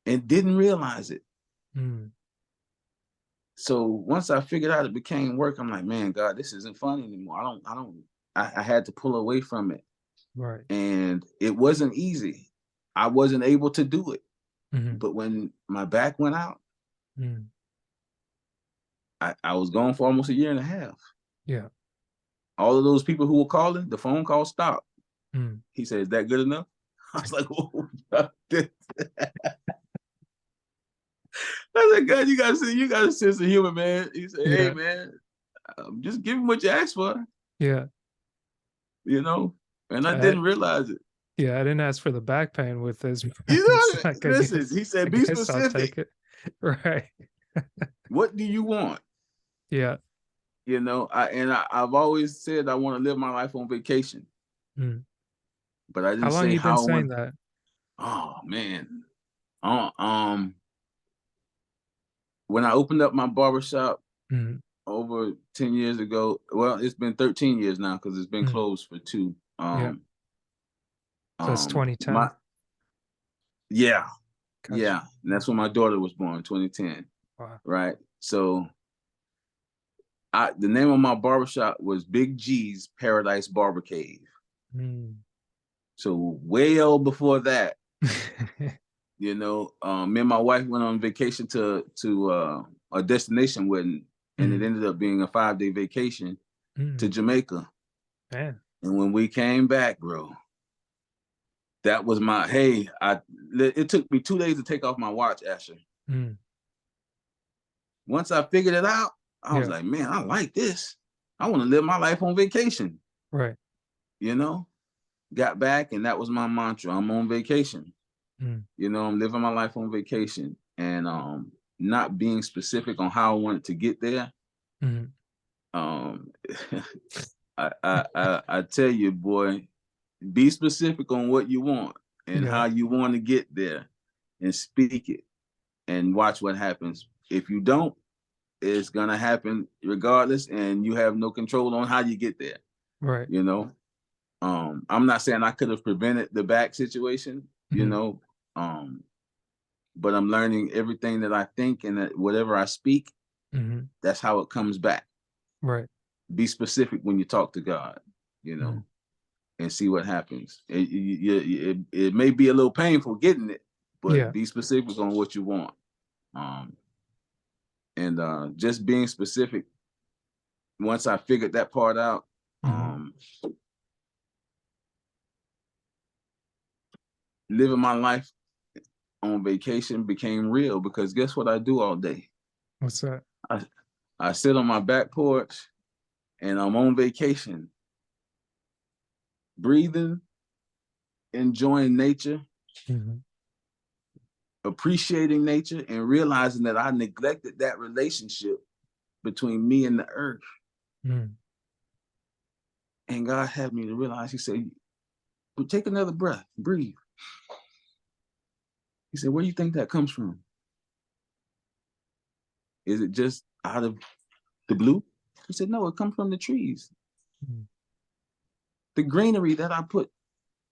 and didn't realize it. Mm. So once I figured out it became work, I'm like, man, God, this isn't fun anymore. I had to pull away from it. Right. And it wasn't easy. I wasn't able to do it. Mhm. But when my back went out, Mm. I was gone for almost a year and a half. Yeah. All of those people who were calling, the phone call stopped. Mm. He said, "Is that good enough?" I was like, "Oh, I said, God, you got a sense of humor, man." He said, "Hey, Yeah. man, just give him what you asked for, Yeah. you know." And I I didn't realize it. yeah, I didn't ask for the back pain with this, but You it's know, like listen. He I said, "Be guess I'll specific. take it. Right. What do you want?" Yeah. You know, I've always said I want to live my life on vacation, Mm. but I How didn't long say you been how I saying want. that? Oh man, uh, um, when I opened up my barbershop Mm. over 10 years ago. Well, it's been 13 years now because it's been Mm. closed for two. Yeah. So it's My 2010. yeah, Gotcha. yeah, and that's when my daughter was born, 2010, Wow. right? So the name of my barbershop was Big G's Paradise Barber Cave. Mm. So well before that, me and my wife went on vacation to a destination wedding, and it Mm. ended up being a 5-day vacation to Mm. Jamaica. Man. And when we came back, bro, that was my hey. It took me 2 days to take off my watch, Asher. Mm. Once I figured it out, I was Yeah. like, man, I like this. I want to live my life on vacation. Right. You know, got back and that was my mantra. I'm on vacation. Mm. I'm living my life on vacation and not being specific on how I wanted to get there. Mhm. Um, I tell you, boy, be specific on what you want and Yeah. how you want to get there, and speak it and watch what happens. If you don't, it's gonna happen regardless, and you have no control on how you get there. Right. You know, I'm not saying I could have prevented the back situation. Mhm. Um, but I'm learning everything that I think and that whatever I speak, Mhm. that's how it comes back. Right. Be specific when you talk to God. You Mm. know, and see what happens. It may be a little painful getting it, but Yeah. be specific on what you want. Um, and just being specific. Once I figured that part out, Mhm. living my life on vacation became real because guess what I do all day? What's that? I, I sit on my back porch and I'm on vacation, breathing, enjoying nature, Mhm. appreciating nature, and realizing that I neglected that relationship between me and the earth. Mm. And God had me to realize, He said, take another breath, breathe. He said, where do you think that comes from? Is it just out of the blue? He said, no, it comes from the trees, Mm. the greenery that I put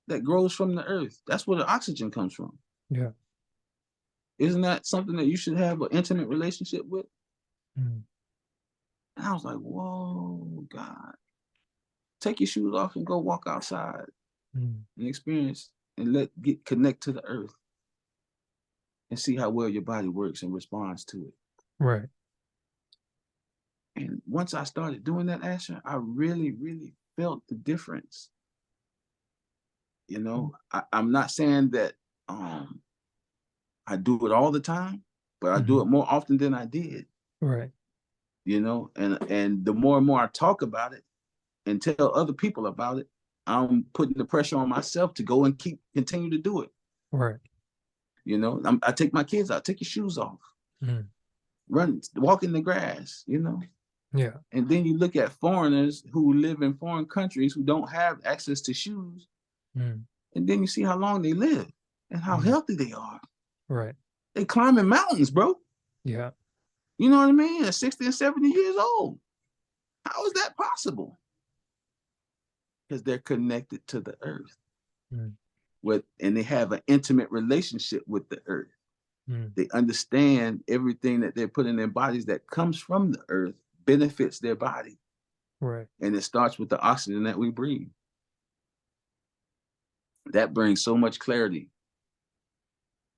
that grows from the earth. That's where the oxygen comes from. Yeah. Isn't that something that you should have an intimate relationship with? Mm. And I was like, whoa, God, take your shoes off and go walk outside Mm. and experience and get connect to the earth and see how well your body works and responds to it. Right. And once I started doing that, Asher, I really, really felt the difference. Mm. I'm not saying that um, I do it all the time, but I do Mhm. it more often than I did. Right. And the more and more I talk about it and tell other people about it, I'm putting the pressure on myself to go and continue to do it. Right. I take my kids out, take your shoes off, Mm. run, walk in the grass. Yeah. And then you look at foreigners who live in foreign countries who don't have access to shoes, Mm, and then you see how long they live and how mm, healthy they are. right. They climbing mountains, bro. Yeah. You know what I mean? At 60 and 70 years old. How is that possible? Because they're connected to the earth. Mm, And they have an intimate relationship with the earth. mm, They understand everything that they put in their bodies that comes from the earth benefits their body. right. And it starts with the oxygen that we breathe. That brings so much clarity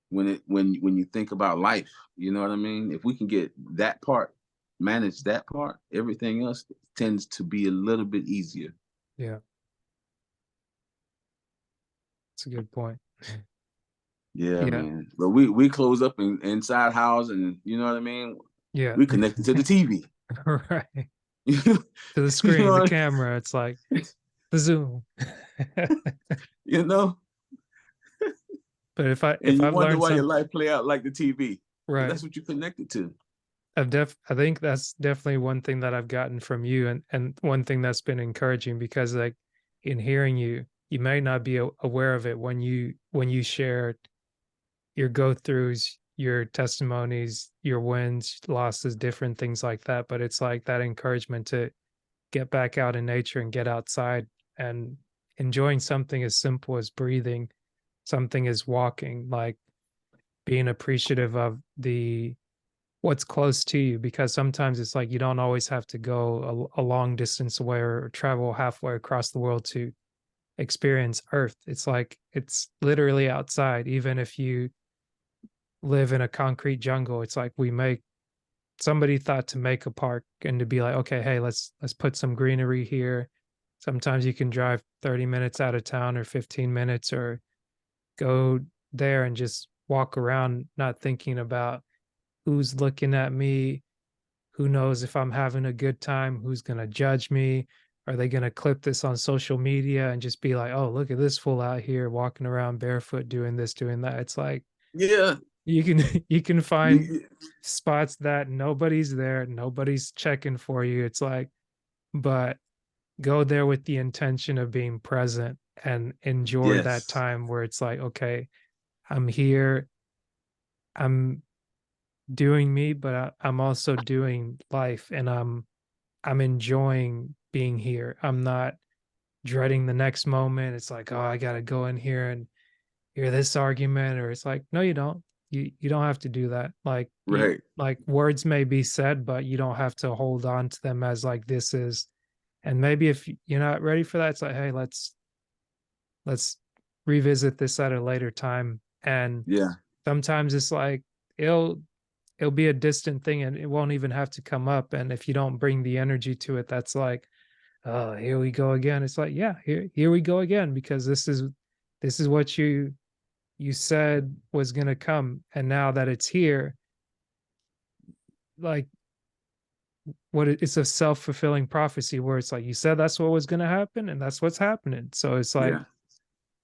when you think about life. You know what I mean? If we can get that part, manage that part, everything else tends to be a little bit easier. Yeah. That's a good point. Yeah, Yeah. man. But we close up inside house, and you know what I mean. Yeah. We connected to the TV. Right. you To the screen, the know, camera, it's like the zoom. you know, But if and you I've wonder learned why your some life play out like the TV, because right. that's what you connected to. I think that's definitely one thing that I've gotten from you, and one thing that's been encouraging because like in hearing you, you may not be aware of it when you share your go throughs, your testimonies, your wins, losses, different things like that. But it's like that encouragement to get back out in nature and get outside and enjoying something as simple as breathing, something as walking, like being appreciative of the what's close to you, because sometimes it's like you don't always have to go a long distance away or travel halfway across the world to experience earth. It's like it's literally outside. Even if you live in a concrete jungle, it's like we make somebody thought to make a park and to be like, okay, hey, let's put some greenery here. Sometimes you can drive 30 minutes out of town or 15 minutes or go there and just walk around not thinking about who's looking at me. Who knows if I'm having a good time? Who's going to judge me? Are they going to clip this on social media and just be like, oh, look at this fool out here walking around barefoot doing this, doing that? It's like Yeah, you can you can find you, spots that nobody's there, nobody's checking for you. It's like, but go there with the intention of being present and enjoy that yes, time where it's like, okay, I'm here, I'm doing me, but I'm also doing life, and I'm enjoying being here. I'm not dreading the next moment. It's like, oh, I gotta go in here and hear this argument, or it's like, no, you don't. You don't have to do that. Like you right. like words may be said, but you don't have to hold on to them as like this is. And maybe if you're not ready for that, it's like, hey, let's revisit this at a later time. And Yeah, sometimes it's like it'll it'll be a distant thing and it won't even have to come up. And if you don't bring the energy to it, that's like, oh, here we go again. It's like, yeah, here we go again, because this is what you said was gonna come. And now that it's here, like it's a self-fulfilling prophecy where it's like you said that's what was gonna happen and that's what's happening. So it's like yeah.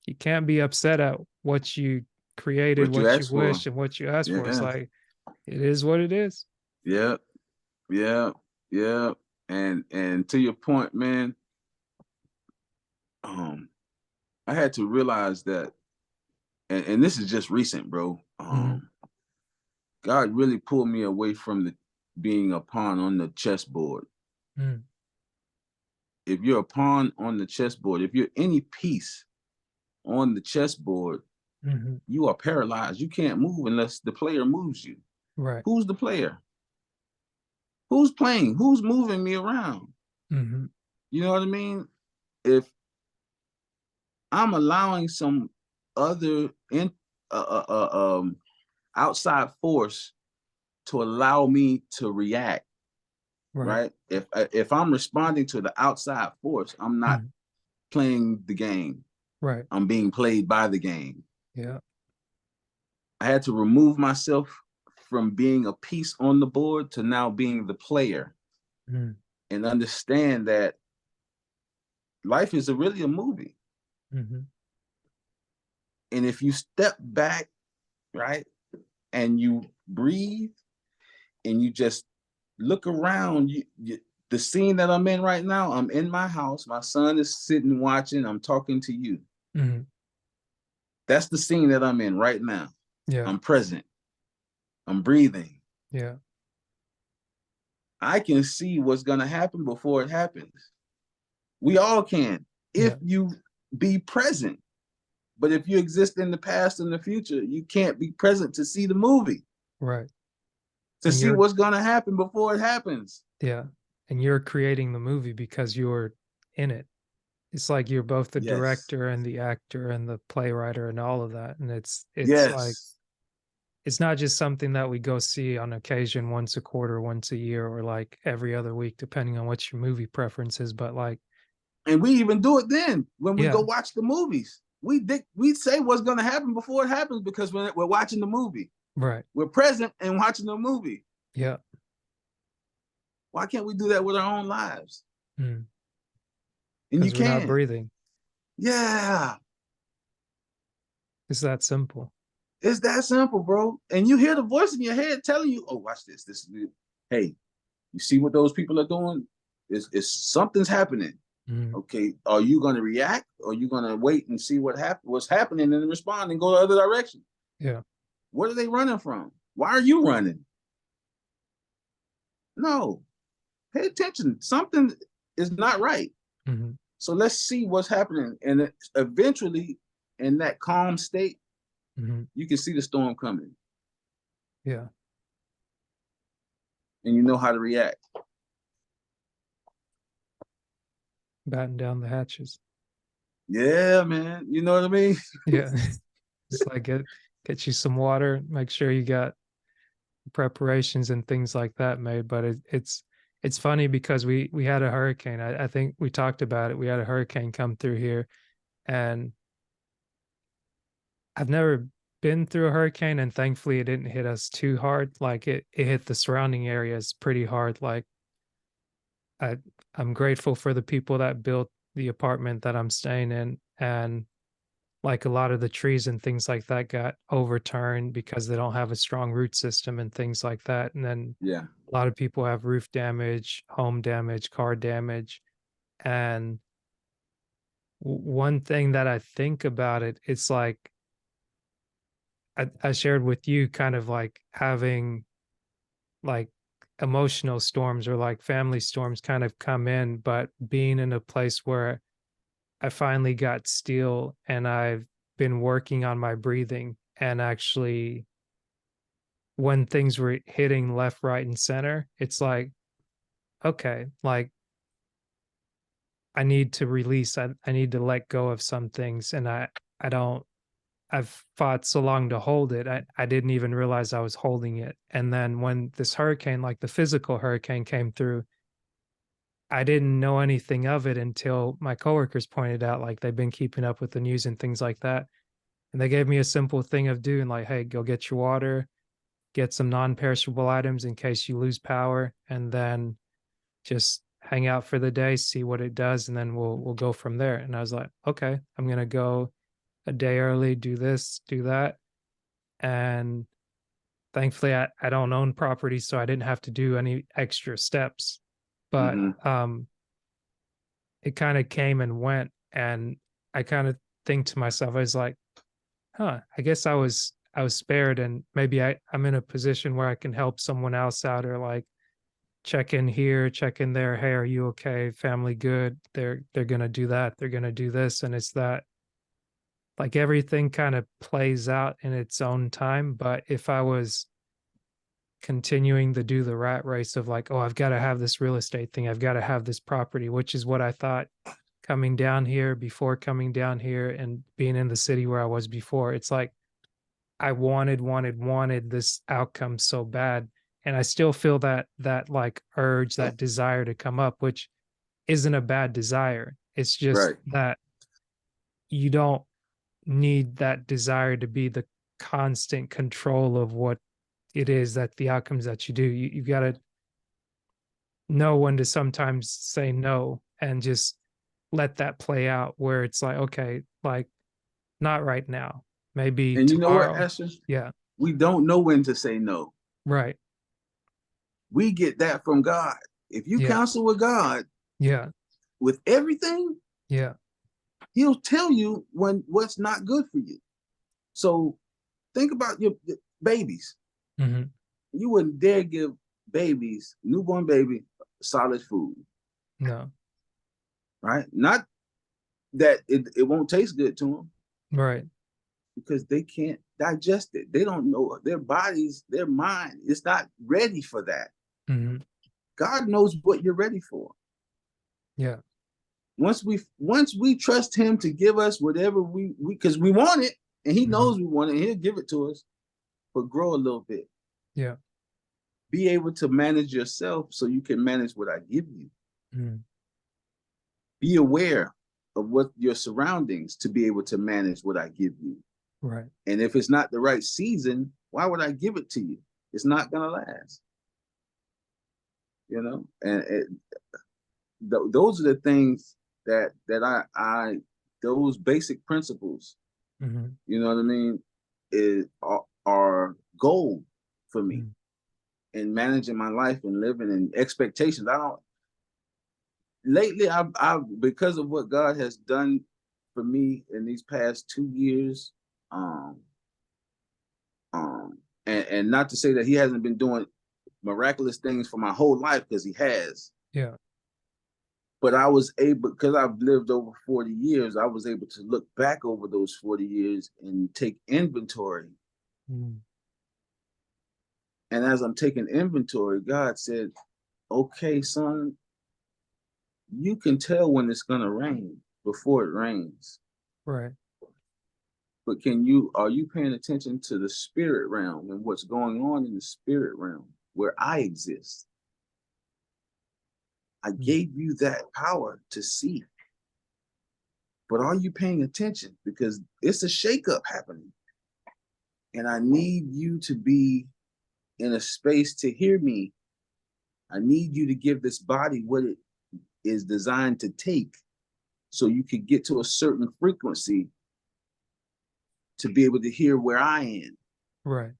you can't be upset at what you created, What you what you asked for. wish, and what you asked for. It's Yeah, like it is what it is. yeah, yeah, yeah. And to your point, man, um, I had to realize that, and this is just recent, bro. Mhm. God really pulled me away from the being a pawn on the chessboard. Mm. If you're a pawn on the chessboard, if you're any piece on the chessboard, Mhm. you are paralyzed. You can't move unless the player moves you. Right. Who's the player? Who's playing? Who's moving me around? Mhm. You know what I mean? If I'm allowing some other uh, uh, um, outside force to allow me to react, Right. right? If I'm responding to the outside force, I'm not Mhm. playing the game. Right. I'm being played by the game. Yeah. I had to remove myself from being a piece on the board to now being the player Mhm. and understand that life is really a movie. Mhm. And if you step back, right, and you breathe and you just look around, The scene that I'm in right now, I'm in my house. My son is sitting watching. I'm talking to you. Mhm. That's the scene that I'm in right now. Yeah. I'm present. I'm breathing. Yeah. I can see what's going to happen before it happens. We all can, if Yeah. you be present. But if you exist in the past and the future, you can't be present to see the movie, Right. to And see you're what's going to happen before it happens. yeah. And you're creating the movie because you're in it. It's like you're both the Yes. director and the actor and the playwright and all of that. And it's like Yes. it's not just something that we go see on occasion once a quarter, once a year, or like every other week, depending on what your movie preference is. But like, And we even do it then when we yeah, go watch the movies. We say what's going to happen before it happens because we're watching the movie. right. We're present and watching the movie. Yeah. Why can't we do that with our own lives? And you Because we're not can. breathing. Yeah. It's that simple. It's that simple, bro. And you hear the voice in your head telling you, oh, watch this. This is it. Hey, you see what those people are doing? It's something's happening. Mm. Okay. Are you gonna react or are you gonna wait and see what's happening and respond and go the other direction? Yeah. What are they running from? Why are you running? No, pay attention. Something is not right. Hmm. So let's see what's happening. And eventually, in that calm state, Hmm. you can see the storm coming Yeah. and you know how to react. Batten down the hatches. Yeah, man. You know what I mean? Yeah. It's like get you some water, make sure you got preparations and things like that made. But it's funny because we had a hurricane. I think we talked about it. We had a hurricane come through here, and I've never been through a hurricane, and thankfully it didn't hit us too hard. Like it hit the surrounding areas pretty hard. Like I I'm grateful for the people that built the apartment that I'm staying in, and like a lot of the trees and things like that got overturned because they don't have a strong root system and things like that. And then Yeah. a lot of people have roof damage, home damage, car damage. And one thing that I think about it, it's like I shared with you kind of like having like emotional storms or like family storms kind of come in, but being in a place where I finally got still and I've been working on my breathing and actually when things were hitting left, right, and center, it's like, okay, like I need to release. I need to let go of some things. And I don't I've fought so long to hold it. I didn't even realize I was holding it. And then when this hurricane, like the physical hurricane came through, I didn't know anything of it until my coworkers pointed out, like they've been keeping up with the news and things like that. And they gave me a simple thing of doing like, hey, go get your water, get some non-perishable items in case you lose power, and then just hang out for the day, see what it does, and then we'll go from there. And I was like, okay, I'm gonna go a day early, do this, do that. And thankfully I don't own property, so I didn't have to do any extra steps. But Mm-hmm. it kind of came and went. And I kind of think to myself, I was like, huh, I guess I was spared and maybe I'm in a position where I can help someone else out or like check in here, check in there. Hey, are you okay? Family good. They're gonna do that. They're gonna do this. And it's that like everything kind of plays out in its own time. But if I was continuing to do the rat race of like, oh, I've got to have this real estate thing, I've got to have this property, which is what I thought coming down here before coming down here and being in the city where I was before. It's like I wanted this outcome so bad. And I still feel that like urge, that desire to come up, which isn't a bad desire. It's just Right. that you don't need that desire to be the constant control of what it is that the outcomes that you do. You got to know when to sometimes say no and just let that play out where it's like, okay, like not right now, maybe And you know what, tomorrow. Esther? Yeah, We don't know when to say no. right. We get that from God. If you Yeah. counsel with God Yeah. with everything, Yeah. He'll tell you when what's not good for you. So think about your babies. Hmm. You wouldn't dare give babies, newborn baby, solid food, No. right? Not that it won't taste good to them, Right. because they can't digest it. They don't know their bodies, their mind is not ready for that. Hmm. God knows what you're ready for. Yeah. Once we trust Him to give us whatever we because we want it, and He Hmm. knows we want it, and He'll give it to us. But grow a little bit. Yeah. Be able to manage yourself so you can manage what I give you. Mm. Be aware of what your surroundings to be able to manage what I give you. Right. And if it's not the right season, why would I give it to you? It's not gonna last. And those are the things that I those basic principles. Hmm. You know what I mean? Are gold for me Mm. in managing my life and living in expectations. I don't lately I've because of what God has done for me in these past 2 years. um um and not to say that He hasn't been doing miraculous things for my whole life, because He has. Yeah. But I was able, because I've lived over 40 years, I was able to look back over those 40 years and take inventory. Mm. And as I'm taking inventory, God said, okay, son, you can tell when it's going to rain before it rains. Right. But are you paying attention to the spirit realm and what's going on in the spirit realm where I exist? I Mm. gave you that power to see. But are you paying attention? Because it's a shakeup happening. And I need you to be in a space to hear me. I need you to give this body what it is designed to take, so you could get to a certain frequency to be able to hear where I am. Right.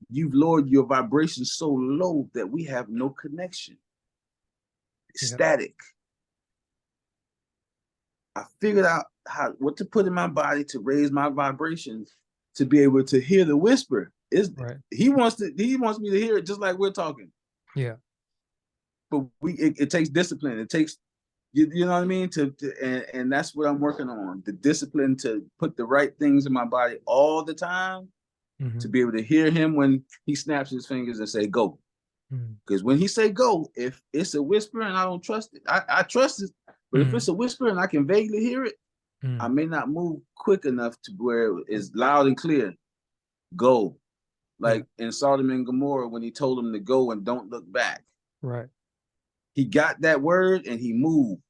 You've lowered your vibration so low that we have no connection. Yeah. Static. I figured out what to put in my body to raise my vibrations to be able to hear the whisper. Is Right. he wants me to hear it just like we're talking. Yeah. But it takes discipline. It takes you know what I mean? And that's what I'm working on. The discipline to put the right things in my body all the time, to Hmm. be able to hear Him when He snaps His fingers and say go. Mm. Because when He say go, if it's a whisper and I don't trust it, I trust it. But if Mm. it's a whisper and I can vaguely hear it, I Mm. may not move quick enough to where it's loud and clear. Go. Yeah. Like in Sodom and Gomorrah, when He told them to go and don't look back. Right. He got that word and he moved.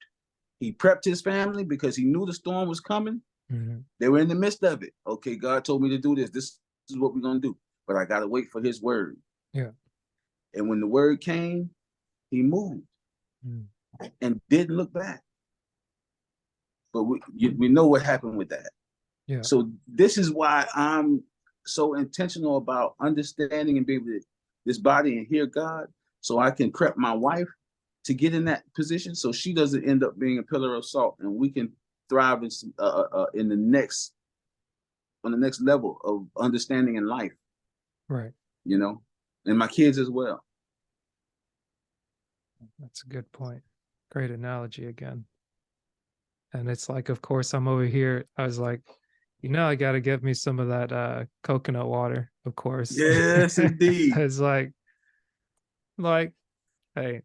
He prepped his family because he knew the storm was coming. Hmm. They were in the midst of it. Okay, God told me to do this. This is what we're going to do. But I got to wait for His word. Yeah. And when the word came, he moved Mm. and didn't look back. But we know what happened with that. Yeah. So this is why I'm so intentional about understanding and being able to this body and hear God, so I can prep my wife to get in that position, so she doesn't end up being a pillar of salt, and we can thrive in the next on the next level of understanding in life. Right. You know, and my kids as well. That's a good point. Great analogy again. And it's like, of course, I'm over here. I was like, I got to get me some of that coconut water, of course. Yes, indeed. It's like, hey,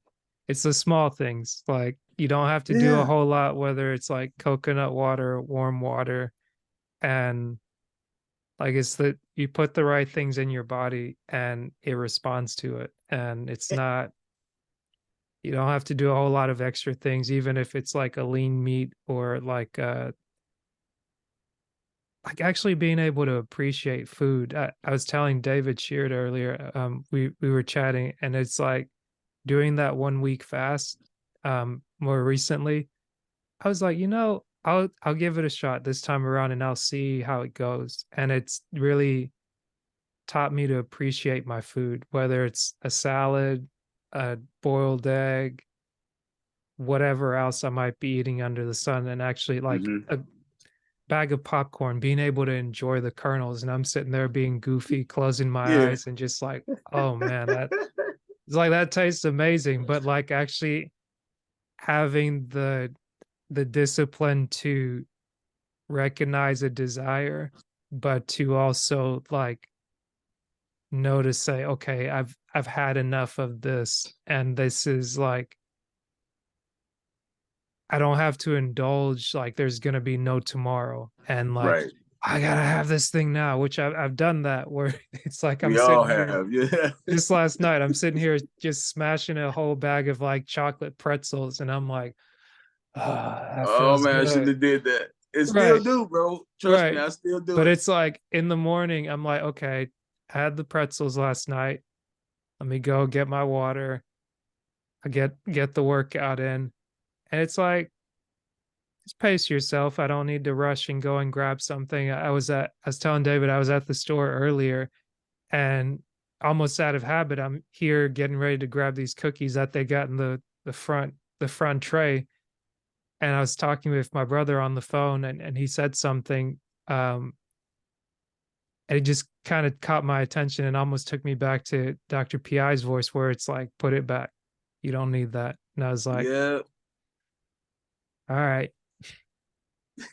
it's the small things. Like, you don't have to do a Yeah. whole lot, whether it's like coconut water, warm water, and like it's that you put the right things in your body and it responds to it. And it's not, you don't have to do a whole lot of extra things, even if it's like a lean meat or like actually being able to appreciate food. I was telling David Sheard earlier, we were chatting, and it's like doing that 1 week fast, more recently. I was like, I'll give it a shot this time around and I'll see how it goes. And it's really taught me to appreciate my food, whether it's a salad, a boiled egg, whatever else I might be eating under the sun, and actually like Hmm. a bag of popcorn, being able to enjoy the kernels, and I'm sitting there being goofy, closing my Yeah. eyes and just like, oh man, that it's like that tastes amazing. But like actually having the discipline to recognize a desire, but to also like know to say, okay, I've had enough of this, and this is like I don't have to indulge, like there's gonna be no tomorrow, and like Right. I gotta have this thing now, which I've done that where it's like I'm We all sitting here have. Yeah. just last night, I'm sitting here just smashing a whole bag of like chocolate pretzels, and I'm like, ah, that Oh feels man, I shouldn't good. have did that. It still Right, do, bro. Trust me, right. I still do But it. it's like in the morning, I'm like, okay, I had the pretzels last night. Let me go get my water. I get the workout in. And it's like, just pace yourself. I don't need to rush and go and grab something. I was telling David I was at the store earlier and almost out of habit, I'm here getting ready to grab these cookies that they got in the front tray. And I was talking with my brother on the phone and he said something um and it just kind of caught my attention and almost took me back to Dr. PI's voice where it's like, put it back. You don't need that. And I was like, Yeah. all right,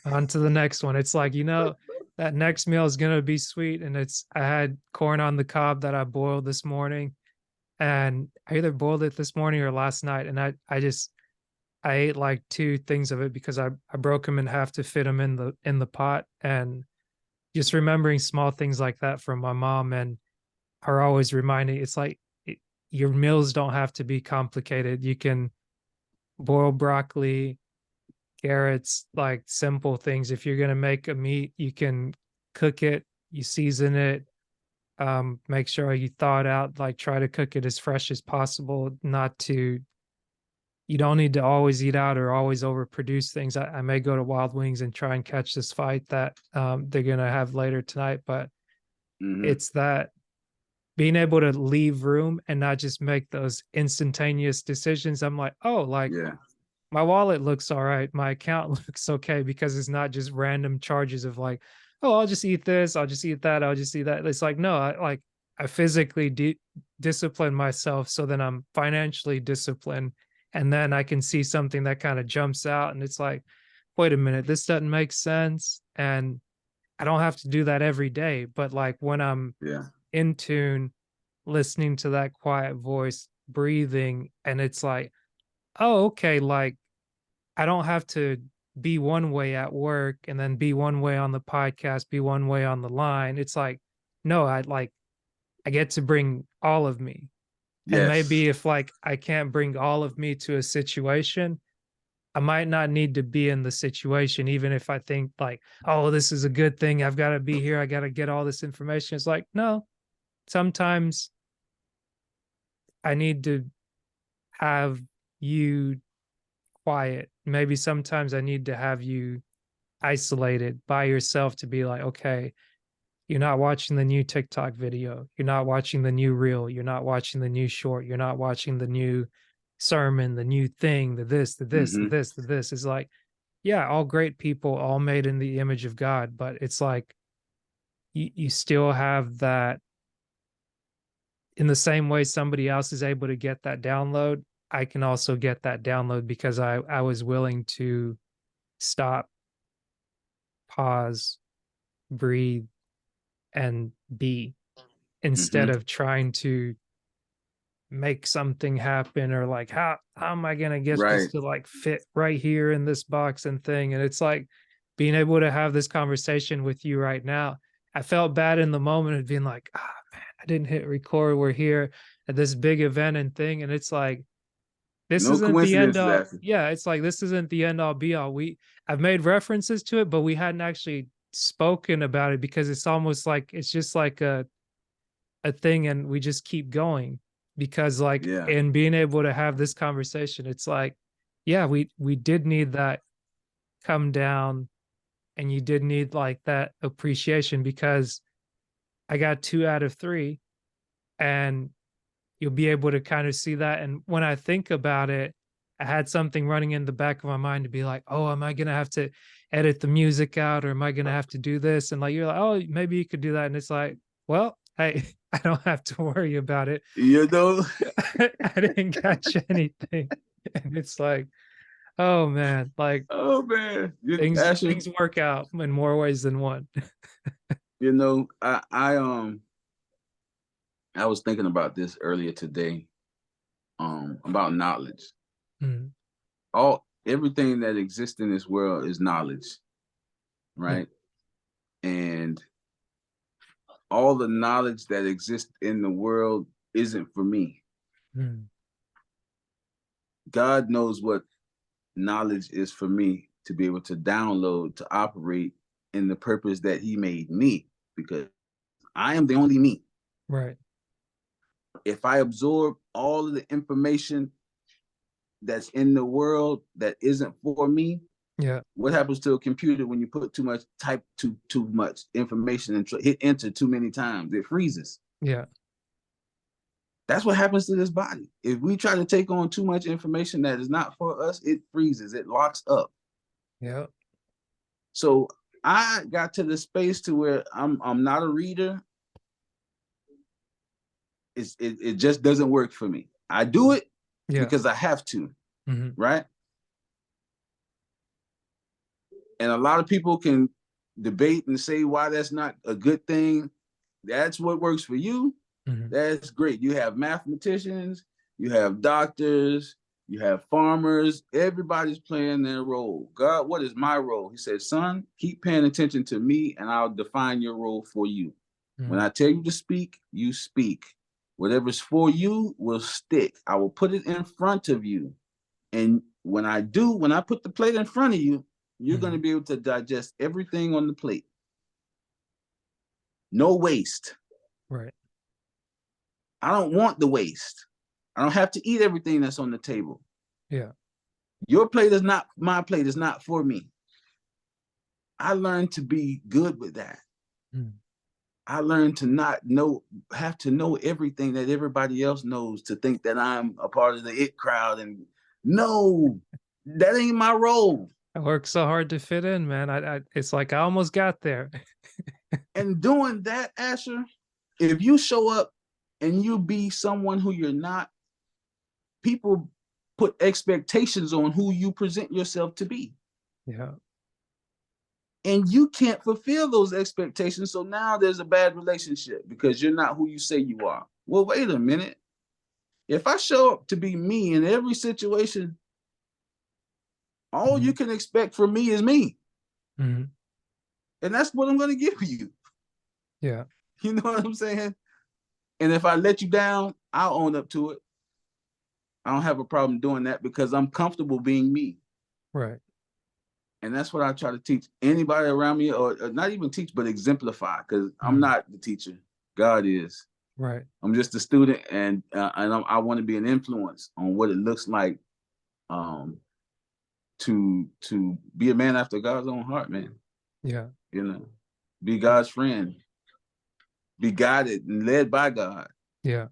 on to the next one. It's like, that next meal is gonna be sweet. And I had corn on the cob that I boiled this morning. And I either boiled it this morning or last night. And I ate like two things of it because I broke them in half to fit them in the pot. And just remembering small things like that from my mom and her always reminding it's like your meals don't have to be complicated. You can boil broccoli, carrots, like simple things. If you're gonna make a meat, you can cook it, you season it, make sure you thaw it out, like try to cook it as fresh as possible, not to you don't need to always eat out or always overproduce things. I may go to Wild Wings and try and catch this fight that they're gonna have later tonight, but Hmm. it's that being able to leave room and not just make those instantaneous decisions. I'm like, oh, like Yeah. my wallet looks all right. My account looks okay because it's not just random charges of like, oh, I'll just eat this, I'll just eat that, I'll just eat that. It's like, no, I physically discipline myself so then I'm financially disciplined. And then I can see something that kind of jumps out and it's like, wait a minute, this doesn't make sense. And I don't have to do that every day. But like when I'm Yeah. in tune, listening to that quiet voice, breathing, and it's like, oh, okay, like I don't have to be one way at work and then be one way on the podcast, be one way on the line. It's like, no, I get to bring all of me. And Yes. maybe if like I can't bring all of me to a situation, I might not need to be in the situation, even if I think like, oh, this is a good thing. I've got to be here. I got to get all this information. It's like, no, sometimes I need to have you quiet. Maybe sometimes I need to have you isolated by yourself to be like, okay, you're not watching the new TikTok video. You're not watching the new reel. You're not watching the new short. You're not watching the new sermon, the new thing, the this, the this, the Hmm. this, the this. Is like, yeah, all great people, all made in the image of God. But it's like you still have that in the same way somebody else is able to get that download. I can also get that download because I was willing to stop, pause, breathe, and be instead Hmm. of trying to make something happen or like how am I going to get this Right. to like fit right here in this box and thing. And it's like being able to have this conversation with you right now. I felt bad in the moment of being like, ah, man, I didn't hit record. We're here at this big event and thing, and it's like this No isn't the end coincidences, all. actually. Yeah, it's like this isn't the end all be all. I've made references to it, but we hadn't actually spoken about it because it's almost like it's just like a thing and we just keep going because like Yeah. in being able to have this conversation it's like yeah we did need that come down and you did need like that appreciation because I got 2 out of 3 and you'll be able to kind of see that. And when I think about it, I had something running in the back of my mind to be like, oh, am I gonna have to edit the music out, or am I gonna have to do this? And like you're like, oh, maybe you could do that. And it's like, well, hey, I don't have to worry about it. You know, I didn't catch anything. And it's like, oh man, like oh man, Asher, things work out in more ways than one. I was thinking about this earlier today, about knowledge. Mm, Everything that exists in this world is knowledge, yeah. right? And all the knowledge that exists in the world isn't for me. Mm, God knows what knowledge is for me to be able to download to operate in the purpose that He made me, because I am the only me. right. If I absorb all of the information that's in the world that isn't for me, Yeah. what happens to a computer when you put too much information and hit enter too many times? It freezes. Yeah. That's what happens to this body. If we try to take on too much information that is not for us, it freezes, it locks up. Yeah. So I got to the space to where I'm not a reader. It just doesn't work for me. I do it Yeah. because I have to, Hmm. right? And a lot of people can debate and say why that's not a good thing. That's what works for you. Hmm. That's great. You have mathematicians, you have doctors, you have farmers. Everybody's playing their role. God, what is my role? He said, son, keep paying attention to me and I'll define your role for you. When I Mm, tell you to speak, you speak. Whatever's for you will stick. I will put it in front of you. And when I put the plate in front of you, you're going to mhm. be able to digest everything on the plate. No waste. Right. I don't want the waste. I don't have to eat everything that's on the table. Yeah. Your plate is not my plate, is not for me. I learned to be good with that. Mm, I learned to not have to know everything that everybody else knows to think that I'm a part of the it crowd. And no, that ain't my role. I work so hard to fit in, man. It's like I almost got there. And doing that, Asher, if you show up and you be someone who you're not, people put expectations on who you present yourself to be. Yeah. And you can't fulfill those expectations. So now there's a bad relationship because you're not who you say you are. Well, wait a minute. If I show up to be me in every situation, all you Mhm. can expect from me is me. Mhm. And that's what I'm going to give you. Yeah. You know what I'm saying? And if I let you down, I'll own up to it. I don't have a problem doing that because I'm comfortable being me. Right. And that's what I try to teach anybody around me, or not even teach, but exemplify, because I'm Mm, not the teacher. God is. right. I'm just a student, and I want to be an influence on what it looks like, um, to be a man after God's own heart, man. Yeah. You know, be God's friend, be guided and led by God. Yeah.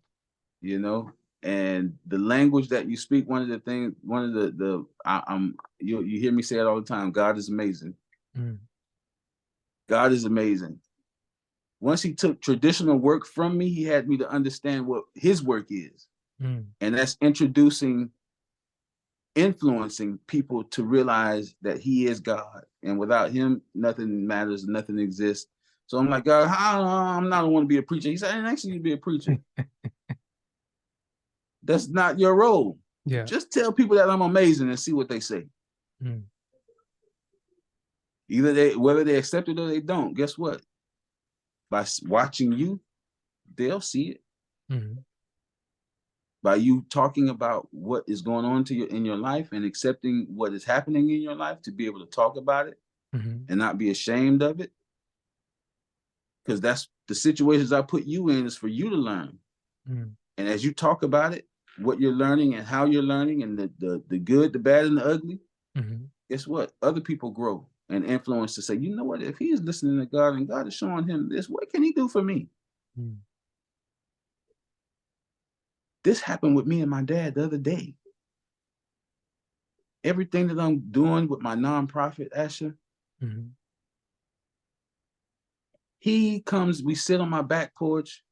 You know, and the language that you speak. One of the things, one of you hear me say it all the time. God is amazing. Mm, God is amazing. Once He took traditional work from me, He had me to understand what His work is, mm, and that's influencing people to realize that He is God, and without Him, nothing matters, nothing exists. So I'm like, God, I'm not want to be a preacher. He said, I didn't ask you to be a preacher. That's not your role. yeah. Just tell people that I'm amazing and see what they say. Mm, Whether they accept it or they don't. Guess what? By watching you, they'll see it. mhm, By you talking about what is going on in your life and accepting what is happening in your life, to be able to talk about it mhm, and not be ashamed of it, because that's the situations I put you in, is for you to learn. mm, And as you talk about it, what you're learning and how you're learning, and the good, the bad, and the ugly, mhm, guess what? Other people grow and influence to say, you know what? If he's listening to God and God is showing him this, what can He do for me? mm. This happened with me and my dad the other day. Everything that I'm doing with my nonprofit, Asher, Mm-hmm. he comes, we sit on my back porch,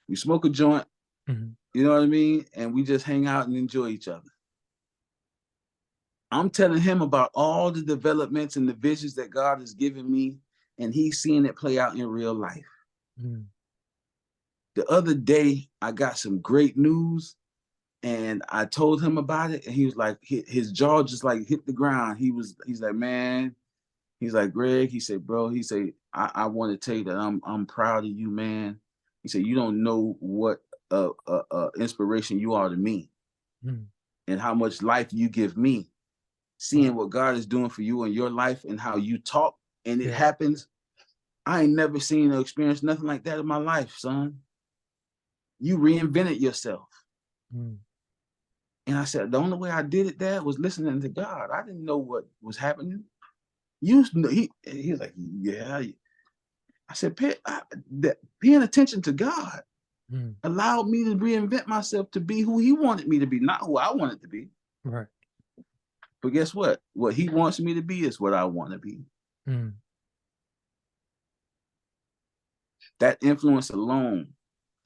we smoke a joint, Mm-hmm. you know what I mean? And we just hang out and enjoy each other. I'm telling him about all the developments and the visions that God has given me, and he's seeing it play out in real life. Mm-hmm. The other day, I got some great news, and I told him about it, and he was like, his jaw just like hit the ground. He's like, man, he's like, Greg, he said, bro, he said, I want to tell you that I'm proud of you, man. He said, you don't know what inspiration you are to me, Mm-hmm. and how much life you give me. Seeing Wow. what God is doing for you in your life and how you talk and it Yeah. happens. I ain't never seen or experienced nothing like that in my life, son. You reinvented yourself. Mm-hmm. And I said, the only way I did it, Dad, was listening to God. I didn't know what was happening. You know, he was like, yeah. I said, paying attention to God Mm-hmm. allowed me to reinvent myself to be who he wanted me to be, not who I wanted to be. Right. But guess what? What he wants me to be is what I want to be. Mm-hmm. That influence alone,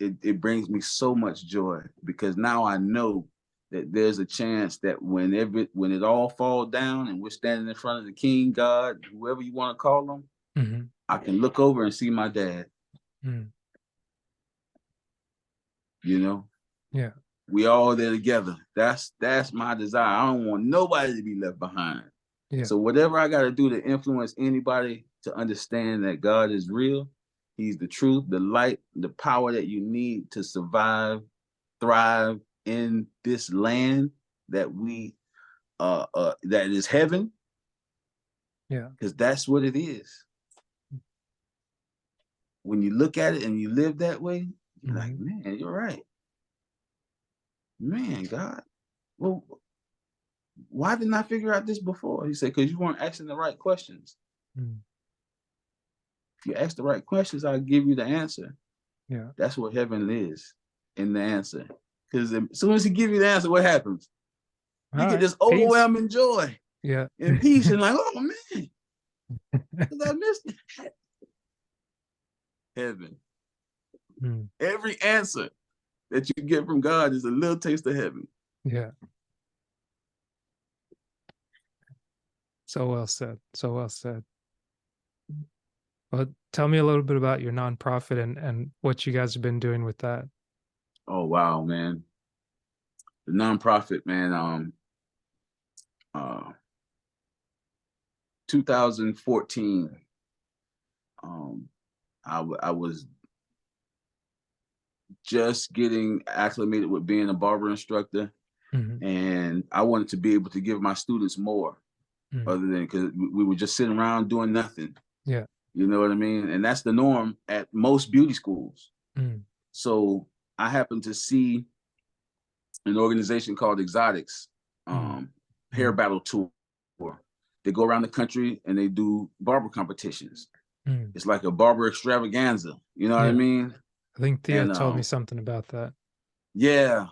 it brings me so much joy, because now I know that there's a chance that when it all falls down and we're standing in front of the King, God, whoever you want to call him, Mm-hmm. I can look over and see my dad. Mm-hmm. You know, Yeah. we all there together. That's my desire. I don't want nobody to be left behind. Yeah. So whatever I got to do to influence anybody to understand that God is real, he's the truth, the light, the power that you need to survive, thrive in this land that we that is heaven, Yeah. because that's what it is. When you look at it and you live that way, you're like, Mm-hmm. man, you're right. Man, God, well, why didn't I figure out this before? He said, because you weren't asking the right questions. Mm-hmm. If you ask the right questions, I'll give you the answer. Yeah. That's what heaven is, in the answer. Because as soon as he gives you the answer, what happens? All You get right. this Peace. overwhelming joy Yeah. and peace, and like, oh man, because I missed it. Heaven. Mm. Every answer that you get from God is a little taste of heaven. Yeah. So well said. So well said. Well, tell me a little bit about your nonprofit and what you guys have been doing with that. Oh wow, man. The nonprofit, man, 2014, um, I was just getting acclimated with being a barber instructor, Mm-hmm. and I wanted to be able to give my students more, Mm. other than because we were just sitting around doing nothing. Yeah. You know what I mean? And that's the norm at most beauty schools. Mm. So I happened to see an organization called Exotics, Mm. Hair Mm. Battle Tour. They go around the country and they do barber competitions. Mm. It's like a barber extravaganza. You know what I Yeah. mean? I think Thea And told me something about that. yeah,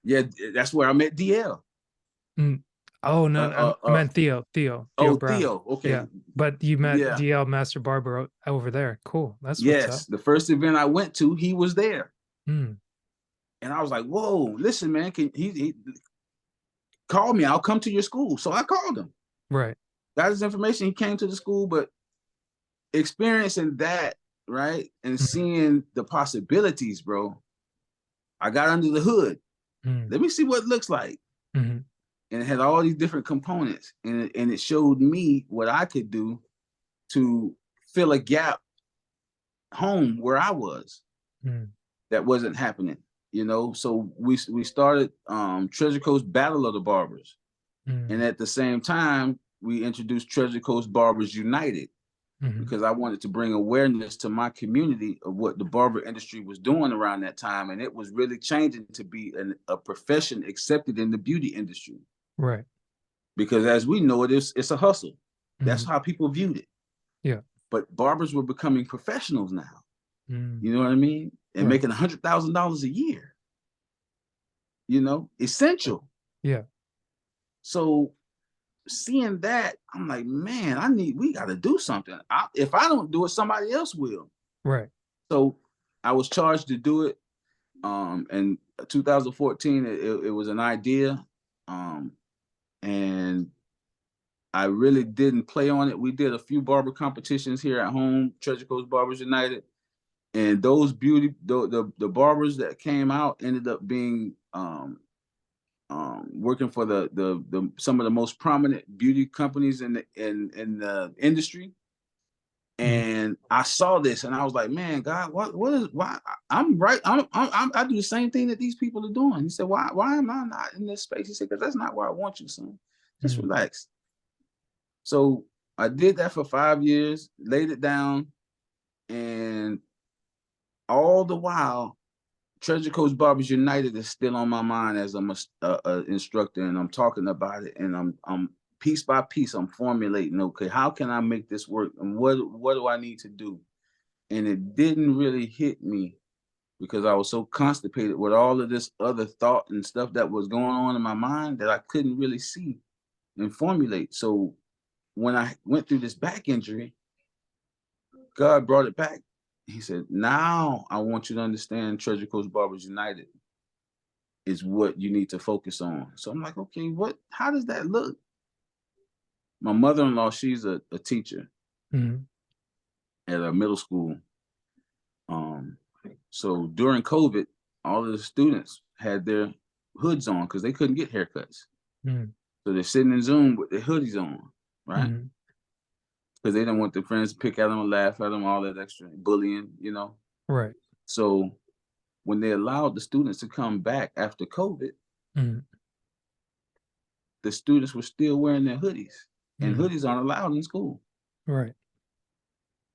yeah, that's where I met DL. Mm. Oh no, I meant Theo Oh, Brown. Theo. Okay, Yeah, but you met yeah, DL Master Barber over there. Cool. That's what's up. yes. The first event I went to, he was there, Mm. and I was like, "Whoa, listen, man, can he call me? I'll come to your school." So I called him, Right. got his information. He came to the school, but experiencing that, right, and Mm. seeing the possibilities, bro, I got under the hood. Mm. Let me see what it looks like. Mm. And it had all these different components. And it showed me what I could do to fill a gap home where I was Mm. that wasn't happening. You know, so we started Treasure Coast Battle of the Barbers. And Mm. at the same time, we introduced Treasure Coast Barbers United, Mm. because I wanted to bring awareness to my community of what the barber industry was doing around that time. And it was really changing to be a profession accepted in the beauty industry. Right. Because as we know it, it's a hustle. That's Mm. how people viewed it. Yeah. But barbers were becoming professionals now. Mm. You know what I mean? And Right. making $100,000 a year. essential. Yeah. So seeing that, I'm like, man, we got to do something. If I don't do it, somebody else will. Right. So I was charged to do it. In 2014, it was an idea. And I really didn't play on it. We did a few barber competitions here at home, Treasure Coast Barbers United, and those the barbers that came out ended up being working for the some of the most prominent beauty companies in the industry. Mhm. And I saw this, and I was like, "Man, God, what is why I'm right? I do the same thing that these people are doing." He said, "Why am I not in this space?" He said, "Because that's not where I want you, son. Just Mhm. relax." So I did that for 5 years, laid it down, and all the while, Treasure Coast Barbers United is still on my mind as I'm a instructor, and I'm talking about it, and I'm piece by piece, I'm formulating. Okay, how can I make this work, and what do I need to do? And it didn't really hit me because I was so constipated with all of this other thought and stuff that was going on in my mind that I couldn't really see and formulate. So when I went through this back injury, God brought it back. He said, "Now I want you to understand Treasure Coast Barbers United is what you need to focus on." So I'm like, okay, how does that look? My mother-in-law, she's a teacher Mhm. at a middle school. Um, so during COVID, all of the students had their hoods on because they couldn't get haircuts. Mhm. So they're sitting in Zoom with their hoodies on, right? Mhm. Because they didn't want their friends to pick at them and laugh at them, all that extra bullying. Right. So when they allowed the students to come back after COVID, Mhm. the students were still wearing their hoodies, and Mhm. hoodies aren't allowed in school. Right.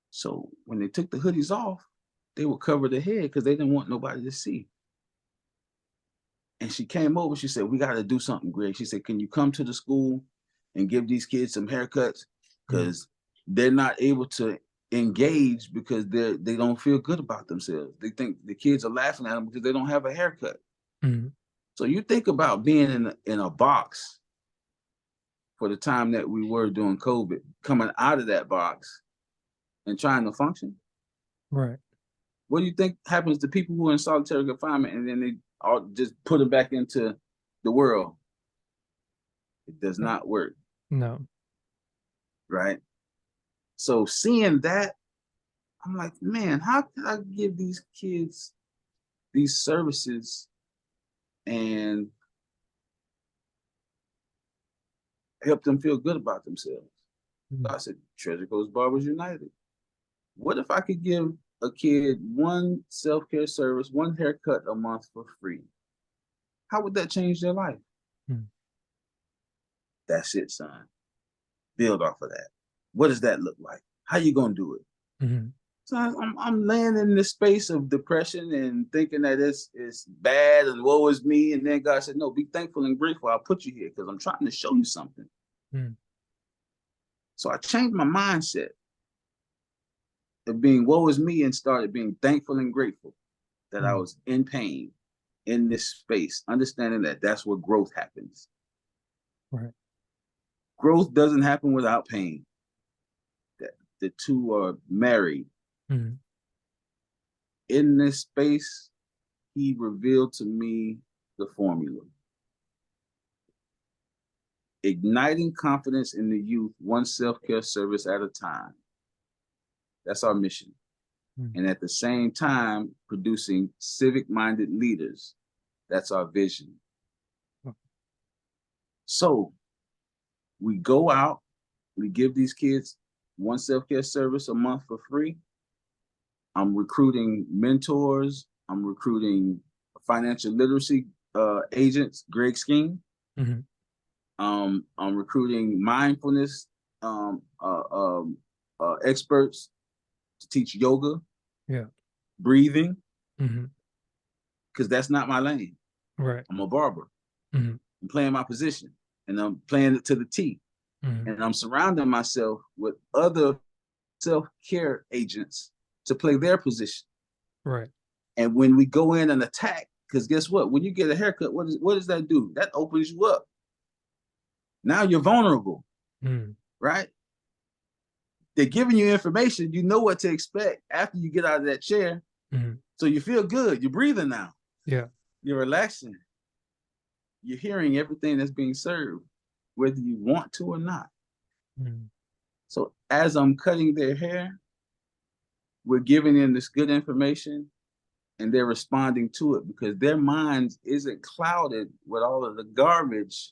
So when they took the hoodies off, they would cover their head because they didn't want nobody to see. And she came over, she said, "We got to do something, Greg." She said, "Can you come to the school and give these kids some haircuts? Mhm. Because they're not able to engage because they don't feel good about themselves. They think the kids are laughing at them because they don't have a haircut." Mhm. So you think about being in a box for the time that we were doing COVID, coming out of that box and trying to function. Right. What do you think happens to people who are in solitary confinement and then they all just put them back into the world? It does Uh, not work, No. right? So seeing that, I'm like, man, how can I give these kids these services and help them feel good about themselves? Mhm. So I said, Treasure Coast Barbers United. What if I could give a kid one self-care service, one haircut a month for free? How would that change their life? Mhm. That's it, son. Build off of that. What does that look like? How you gonna do it? Mhm. So I'm laying in this space of depression and thinking that it's bad and woe is me. And then God said, "No, be thankful and grateful. I'll put you here because I'm trying to show you something." Mhm. So I changed my mindset of being woe is me and started being thankful and grateful that I Mhm. was in pain in this space, understanding that that's where growth happens. Right. Growth doesn't happen without pain. That the two are married. Mhm. In this space, he revealed to me the formula. Igniting confidence in the youth, one self-care service at a time. That's our mission. Mhm. And at the same time, producing civic-minded leaders. That's our vision. Oh. So we go out, we give these kids one self-care service a month for free. I'm recruiting mentors. I'm recruiting financial literacy agents, Greg Skeen. Mhm. I'm recruiting mindfulness experts to teach yoga, Yeah. breathing, Mhm. because that's not my lane. Right. I'm a barber. Mhm. I'm playing my position and I'm playing it to the T. Mhm. And I'm surrounding myself with other self care agents to play their position. Right. And when we go in and attack, because guess what? When you get a haircut, what does that do? That opens you up. Now you're vulnerable, Mm. right? They're giving you information. You know what to expect after you get out of that chair. Mm. So you feel good. You're breathing now. Yeah. You're relaxing. You're hearing everything that's being served, whether you want to or not. Mm. So as I'm cutting their hair, we're giving them this good information and they're responding to it because their minds isn't clouded with all of the garbage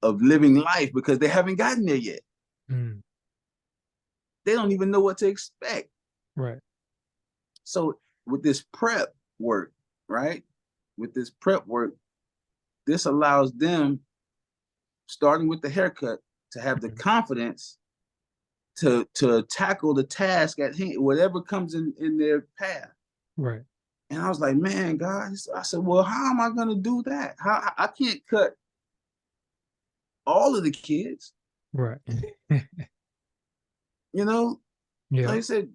of living life because they haven't gotten there yet. Mm. They don't even know what to expect. Right. So with this prep work, right? With this prep work, this allows them, starting with the haircut, to have the Mm. confidence to tackle the task at hand, whatever comes in their path. Right. And I was like, man, guys, I said, well, how am I going to do that? How I can't cut all of the kids, Right. you know? So Yeah. he said,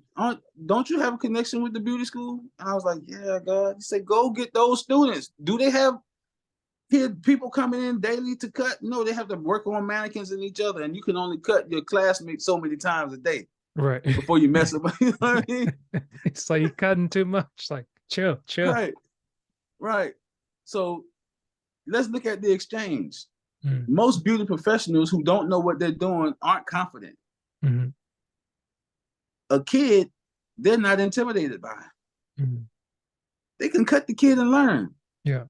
don't you have a connection with the beauty school? And I was like, yeah, God. He said, go get those students. Do they have people coming in daily to cut? No, they have to work on mannequins and each other, and you can only cut your classmates so many times a day Right. before you mess up. You know what I mean? It's like you cutting too much. Like chill, chill. Right, right. So let's look at the exchange. Mm. Most beauty professionals who don't know what they're doing aren't confident. Mm-hmm. A kid, they're not intimidated by. Mm-hmm. They can cut the kid and learn. Yeah.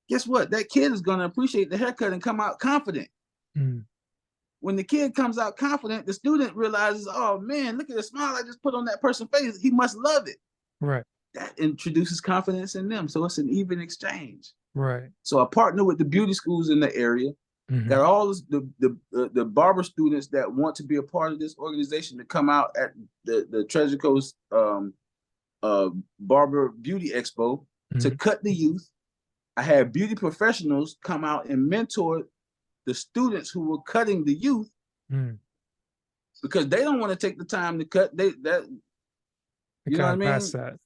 Guess what? That kid is going to appreciate the haircut and come out confident. Mm. When the kid comes out confident, the student realizes, oh man, look at the smile I just put on that person's face. He must love it. Right. That introduces confidence in them. So it's an even exchange. Right. So I partner with the beauty schools in the area. Mm-hmm. Got all the barber students that want to be a part of this organization to come out at the Treasure Coast Barber Beauty Expo to Mm-hmm. cut the youth. I had beauty professionals come out and mentor the students who were cutting the youth Mm. because they don't want to take the time to cut. You know what I Kind of past mean? that.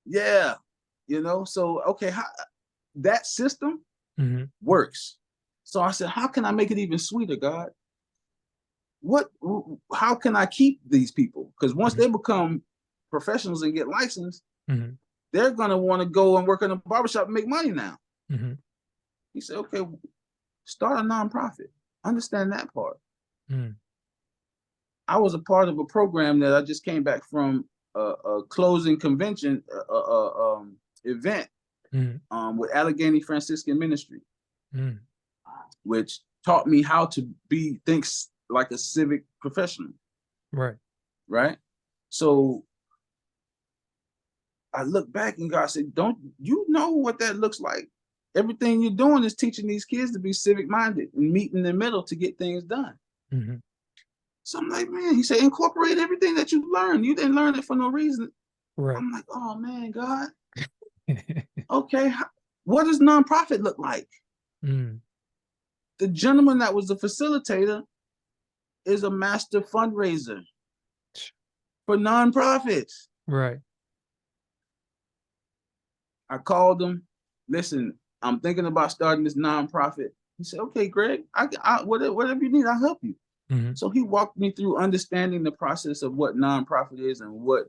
Yeah, So okay, that system Mm-hmm. works. So I said, how can I make it even sweeter, God? How can I keep these people? Because once Mm-hmm. they become professionals and get licensed, Mm-hmm. they're gonna want to go and work in a barbershop and make money now. Mm-hmm. He said, okay, start a nonprofit. Understand that part. Mm. I was a part of a program that I just came back from a closing convention event Mm. with Allegheny Franciscan Ministry, Mm. which taught me how to think like a civic professional. Right. Right. So I look back and God said, don't you know what that looks like? Everything you're doing is teaching these kids to be civic minded and meet in the middle to get things done. Mm-hmm. So I'm like, man, he said, incorporate everything that you learned. You didn't learn it for no reason. Right. I'm like, oh man, God. Okay. What does nonprofit look like? Mm. The gentleman that was the facilitator is a master fundraiser for nonprofits. Right. I called him. Listen, I'm thinking about starting this nonprofit. He said, okay, Greg, whatever you need, I'll help you. Mm-hmm. So he walked me through understanding the process of what nonprofit is and what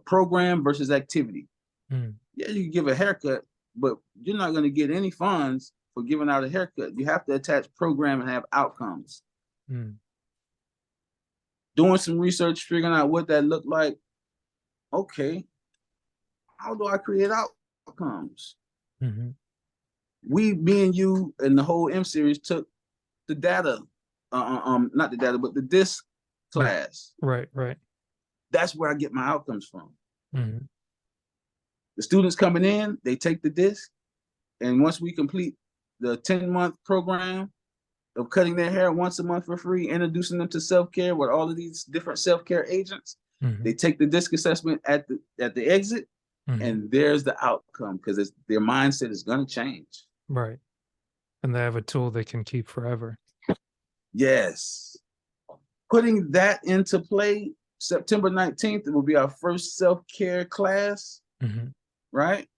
program versus activity. Mm. Yeah, you can give a haircut, but you're not going to get any funds for giving out a haircut. You have to attach program and have outcomes. Mm. Doing some research, figuring out what that looked like. Okay, how do I create outcomes? Mm-hmm. Me and you and the whole M series took the data, not the data, but the DISC class. Right. Right. That's where I get my outcomes from. Mm-hmm. The students coming in, they take the DISC, and once we complete the 10-month program of cutting their hair once a month for free, introducing them to self-care with all of these different self-care agents, Mm-hmm. they take the DISC assessment at the exit, Mm-hmm. and there's the outcome because their mindset is going to change. Right. And they have a tool they can keep forever. Yes. Putting that into play, September 19th, it will be our first self-care class. Mm-hmm. right?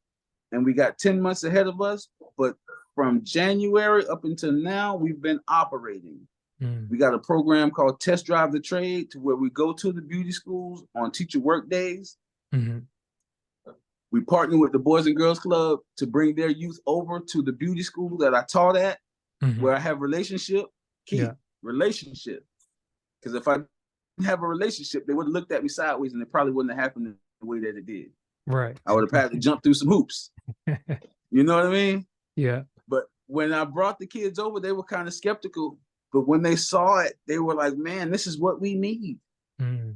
And we got 10 months ahead of us. But from January up until now, we've been operating. Mm-hmm. We got a program called Test Drive the Trade, to where we go to the beauty schools on teacher work days. Mm-hmm. We partner with the Boys and Girls Club to bring their youth over to the beauty school that I taught at, Mm-hmm. where I have relationship. Yeah. Key relationship. Because if I didn't have a relationship, they would have looked at me sideways, and it probably wouldn't have happened the way that it did. Right. I would have had to jump through some hoops. You know what I mean? Yeah. But when I brought the kids over, they were kind of skeptical. But when they saw it, they were like, man, this is what we need. Mm-hmm.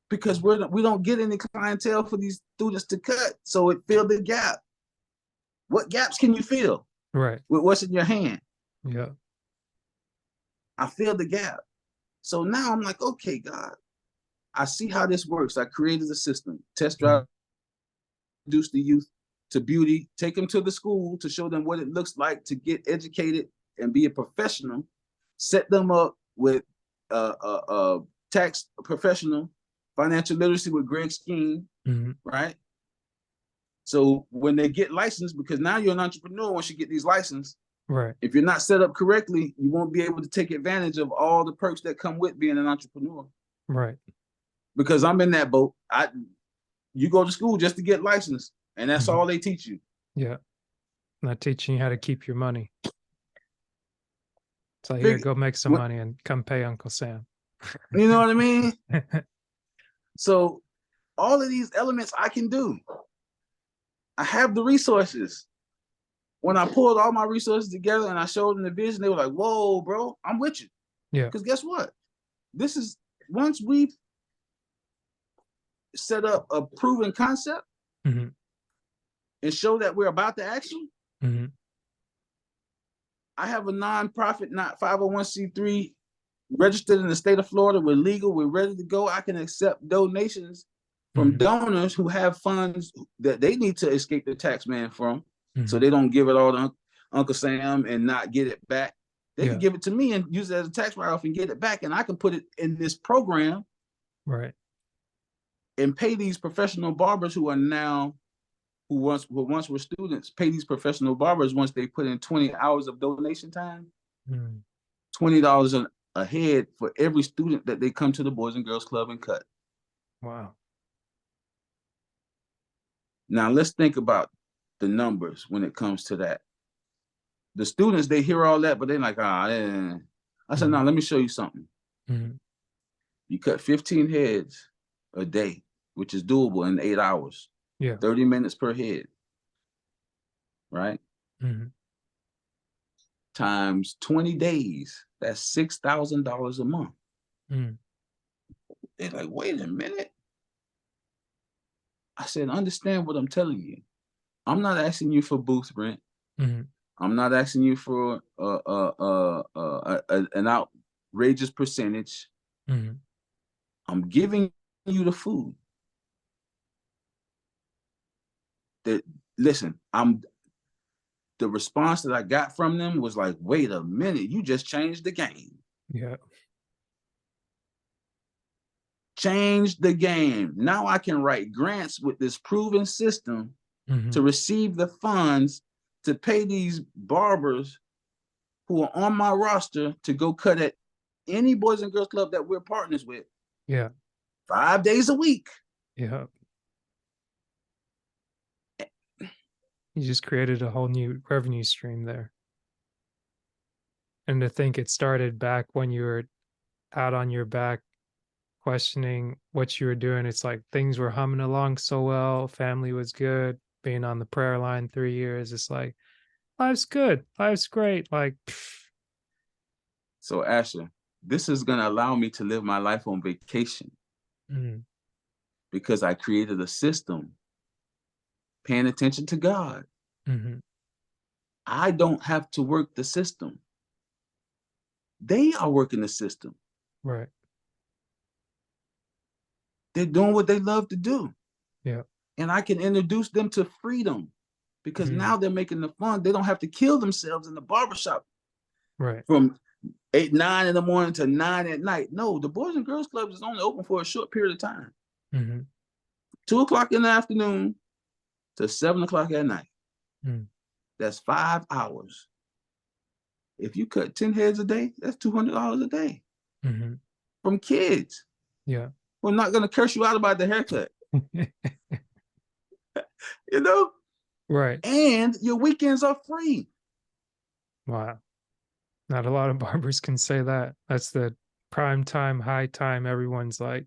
Because we don't get any clientele for these students to cut. So it filled the gap. What gaps can you fill Right. with what's in your hand? Yeah. I filled the gap. So now I'm like, okay, God, I see how this works. I created a system. Test Mm-hmm. drive, introduce the youth to beauty, take them to the school to show them what it looks like to get educated and be a professional, set them up with a tax professional, financial literacy with Greg Skeen, Mm-hmm. right? So when they get licensed, because now you're an entrepreneur once you get these licenses, Right. if you're not set up correctly, you won't be able to take advantage of all the perks that come with being an entrepreneur. Right. Because I'm in that boat. You go to school just to get licensed, and that's Mm-hmm. all they teach you. Yeah. Not teaching you how to keep your money. So here, Fig- go make some what- money and come pay Uncle Sam. You know what I mean? So all of these elements I can do. I have the resources. When I pulled all my resources together and I showed them the vision, they were like, whoa, bro, I'm with you. Yeah. Because guess what? This is, once we set up a proven concept Mm-hmm. and show that we're about the action, Mm-hmm. I have a nonprofit, not 501c3, registered in the state of Florida. We're legal. We're ready to go. I can accept donations from Mm-hmm. donors who have funds that they need to escape the tax man from, so Mm-hmm. they don't give it all to Uncle Sam and not get it back. They Yeah. can give it to me and use it as a tax write-off and get it back, and I can put it in this program Right. and pay these professional barbers who are now, who once were students, pay these professional barbers once they put in 20 hours of donation time, Mm. $20 a head for every student that they come to the Boys and Girls Club and cut. Wow. Now let's think about the numbers when it comes to that. The students, they hear all that, but they're like, I said, no, let me show you something. Mm-hmm. You cut 15 heads a day, which is doable in 8 hours, Yeah. 30 minutes per head, right? Mm-hmm. Times 20 days, that's $6,000 a month. Mm-hmm. They're like, wait a minute. I said, understand what I'm telling you. I'm not asking you for booth rent. Mm-hmm. I'm not asking you for an outrageous percentage. Mm-hmm. I'm giving you the food. That, listen, the response that I got from them was like, wait a minute, you just changed the game. Yeah. Changed the game. Now I can write grants with this proven system Mm-hmm. to receive the funds to pay these barbers who are on my roster to go cut at any Boys and Girls Club that we're partners with. Yeah. 5 days a week. Yeah. You just created a whole new revenue stream there. And to think it started back when you were out on your back questioning what you were doing. It's like things were humming along so well, family was good, being on the prayer line 3 years. It's like life's good, life's great. Like, So Asher, this is gonna allow me to live my life on vacation mm, because I created a system paying attention to God. mm-hmm. I don't have to work the system. They are working the system. Right. They're doing what they love to do. Yeah. And I can introduce them to freedom because Mm, now they're making the fun. They don't have to kill themselves in the barbershop right. from 8, 9 in the morning to 9 at night. No, the Boys and Girls Club is only open for a short period of time. Mm-hmm. 2 o'clock in the afternoon to 7 o'clock at night. Mm. That's 5 hours. If you cut 10 heads a day, that's $200 a day Mm-hmm. from kids. Yeah. We're not going to curse you out about the haircut, you know? Right. And your weekends are free. Wow. Not a lot of barbers can say that. That's the prime time, high time. Everyone's like,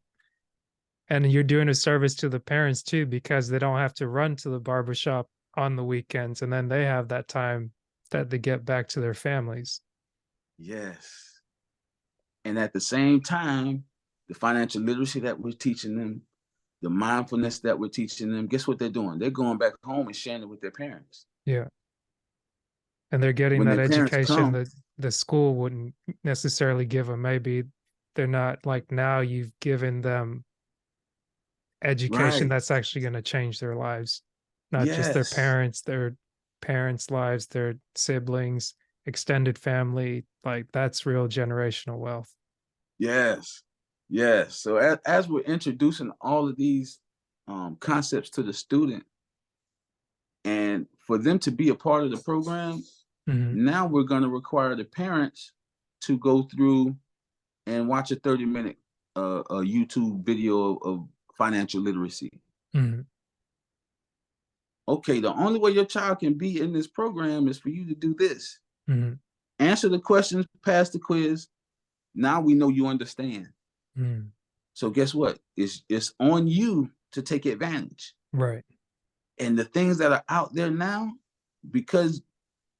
and you're doing a service to the parents too, because they don't have to run to the barber shop on the weekends. And then they have that time that they get back to their families. Yes. And at the same time, the financial literacy that we're teaching them, the mindfulness that we're teaching them, guess what they're doing? They're going back home and sharing it with their parents. Yeah. And they're getting When that their parents education come, that the school wouldn't necessarily give them. Maybe they're not like now you've given them education right. that's actually going to change their lives, not just Yes. their parents' lives, their siblings, extended family. Like that's real generational wealth. Yes. Yes. So as we're introducing all of these concepts to the student, and for them to be a part of the program, Hmm. now we're going to require the parents to go through and watch a 30-minute a YouTube video of financial literacy. Hmm. Okay, the only way your child can be in this program is for you to do this. Hmm. Answer the questions, pass the quiz. Now we know you understand. Hmm. So guess what? It's on you to take advantage. Right. And the things that are out there now, because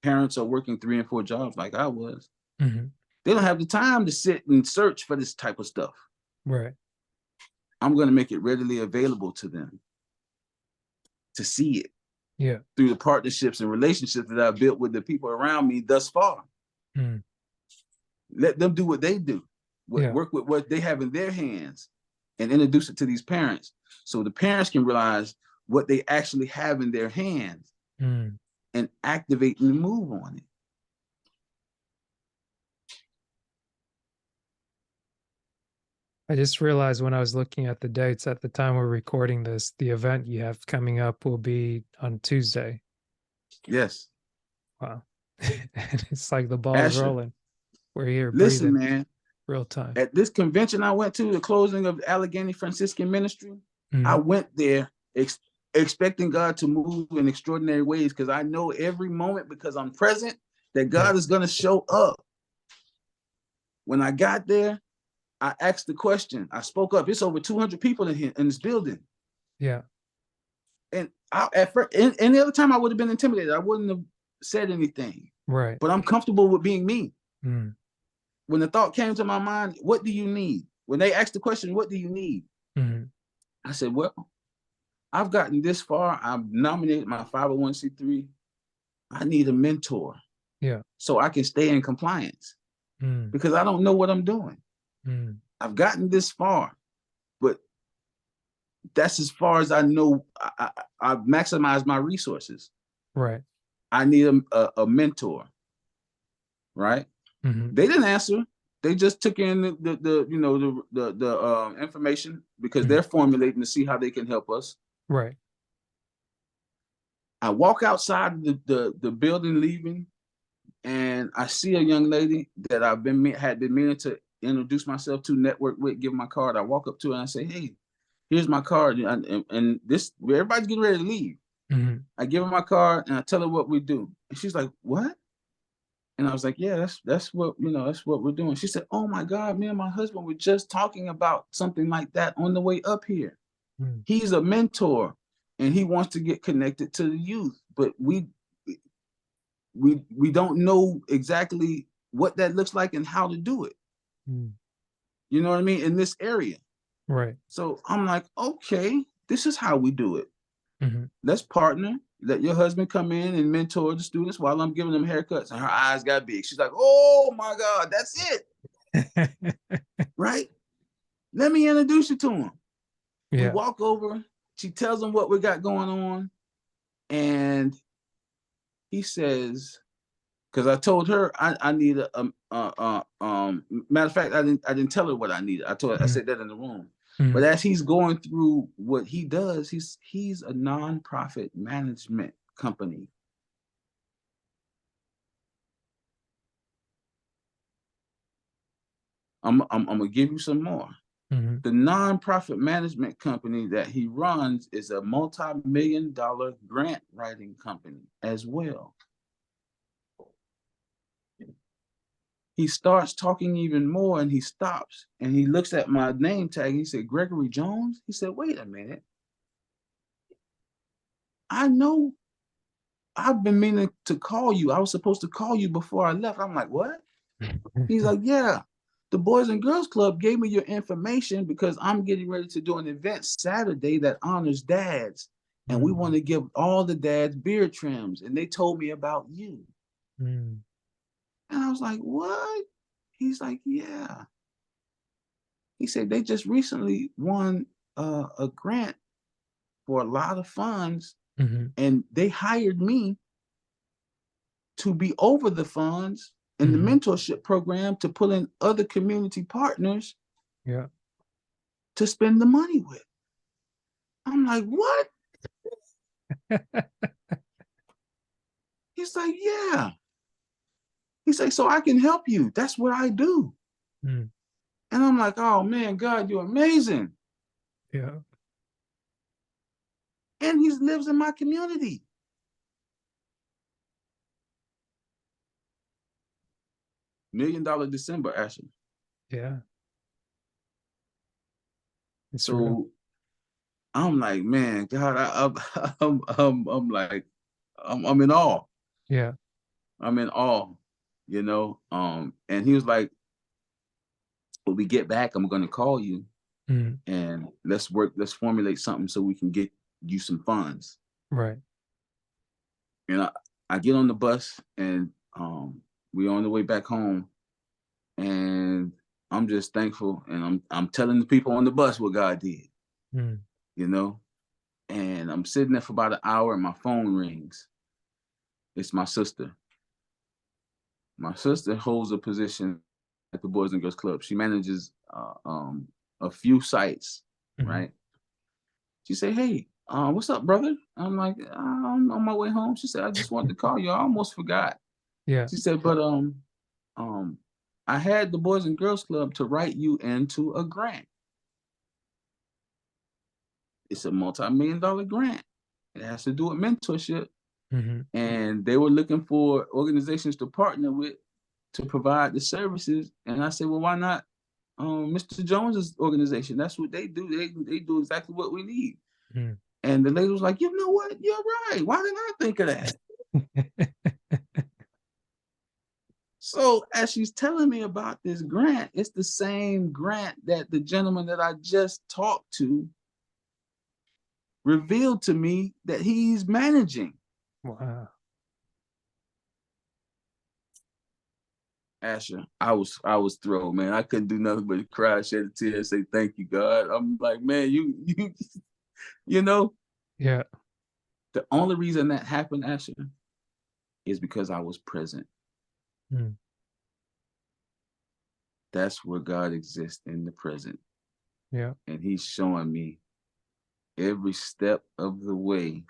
parents are working 3 and 4 jobs like I was, Hmm. they don't have the time to sit and search for this type of stuff. Right. I'm going to make it readily available to them to see it Yeah. through the partnerships and relationships that I've built with the people around me thus far. Mm. Let them do what they do, Yeah. work with what they have in their hands and introduce it to these parents so the parents can realize what they actually have in their hands Mm. and activate and move on it. I just realized when I was looking at the dates at the time we're recording this, the event you have coming up will be on Tuesday. Yes. Wow. And it's like the ball's Asher, rolling. We're here listen, breathing man, real time. at this convention I went to, the closing of Allegheny Franciscan Ministry, I Mhm. went there expecting God to move in extraordinary ways because I know every moment because I'm present that Yeah. God is going to show up. When I got there, I asked the question. I spoke up. It's over 200 people in here in this building. Yeah. And at first, any other time I would have been intimidated. I wouldn't have said anything. Right. But I'm comfortable with being me. Mm. When the thought came to my mind, what do you need? When they asked the question, what do you need? Mhm. I said, well, I've gotten this far. I've nominated my 501c3. I need a mentor Yeah. so I can stay in compliance Mm. because I don't know what I'm doing. Mm. I've gotten this far, but that's as far as I know. I've maximized my resources. Right. I need a mentor, right? Mhm. They didn't answer. They just took in the you know the information because Mhm. they're formulating to see how they can help us. Right. I walk outside the building leaving, and I see a young lady that had been meaning to introduce myself to, network with, give my card. I walk up to her and I say, "Hey, here's my card," and this everybody's getting ready to leave. Mhm. I give her my card and I tell her what we do, and she's like, "What?" And I was like, "Yeah, that's what that's what we're doing." She said, "Oh my God, me and my husband were just talking about something like that on the way up here. Mm. He's a mentor, and he wants to get connected to the youth, but we don't know exactly what that looks like and how to do it. Mm. You know what I mean? In this area." Right. So I'm like, "Okay, this is how we do it. Mhm. Let's partner. Let your husband come in and mentor the students while I'm giving them haircuts." And her eyes got big. She's like, "Oh my God, that's it, right? Let me introduce you to him." We Yeah. walk over. She tells him what we got going on, and he says, because I told her I need a matter of fact, I didn't tell her what I needed. I Mhm. said that in the room. But Mhm. as he's going through what he does, he's a nonprofit management company. I'm gonna give you some more. Mhm. The nonprofit management company that he runs is a multi-million-dollar grant writing company as well. He starts talking even more and he stops and he looks at my name tag and he said, Gregory Jones? He said, wait a minute. I know I've been meaning to call you. I was supposed to call you before I left. I'm like, what? He's like, yeah. The Boys and Girls Club gave me your information because I'm getting ready to do an event Saturday that honors dads. And we want Mhm. to give all the dads beard trims. And they told me about you. Mhm. And I was like, what? He's like, yeah. He said they just recently won a grant for a lot of funds, Mhm. and they hired me to be over the funds in the Mhm. mentorship program to pull in other community partners Yeah. to spend the money with. I'm like, what? He's like, yeah. He's like, so I can help you. That's what I do. Mm. And I'm like, oh man, God, you're amazing. Yeah. And he lives in my community. $1 million December, Ashley. Yeah. It's real. So I'm like, man, God, I'm like, I'm in awe. Yeah. I'm in awe, And he was like, when we get back, I'm gonna call you Mhm. and let's formulate something so we can get you some funds. Right. And I get on the bus and we're on the way back home and I'm just thankful and I'm telling the people on the bus what God did, Mhm. you know. And I'm sitting there for about an hour and my phone rings. It's my sister. My sister holds a position at the Boys and Girls Club. She manages a few sites, Mhm. right? She said, "Hey, what's up, brother?" I'm like, "I'm on my way home." She said, "I just wanted to call you. I almost forgot." Yeah. She said, "But um, I had the Boys and Girls Club to write you into a grant. It's a multi-million-dollar grant. It has to do with mentorship, Mhm. and they were looking for organizations to partner with to provide the services." And I said, "Well, why not Mr. Jones's organization? That's what they do. They do exactly what we need." Mhm. And the lady was like, "You know what? You're right. Why didn't I think of that?" So as she's telling me about this grant, it's the same grant that the gentleman that I just talked to revealed to me that he's managing. Wow. Asher, I was thrilled, man. I couldn't do nothing but cry, shed a tear, and say thank you, God. I'm like, man, you know, Yeah. the only reason that happened, Asher, is because I was present. Mm. That's where God exists in the present. Yeah. And he's showing me every step of the way.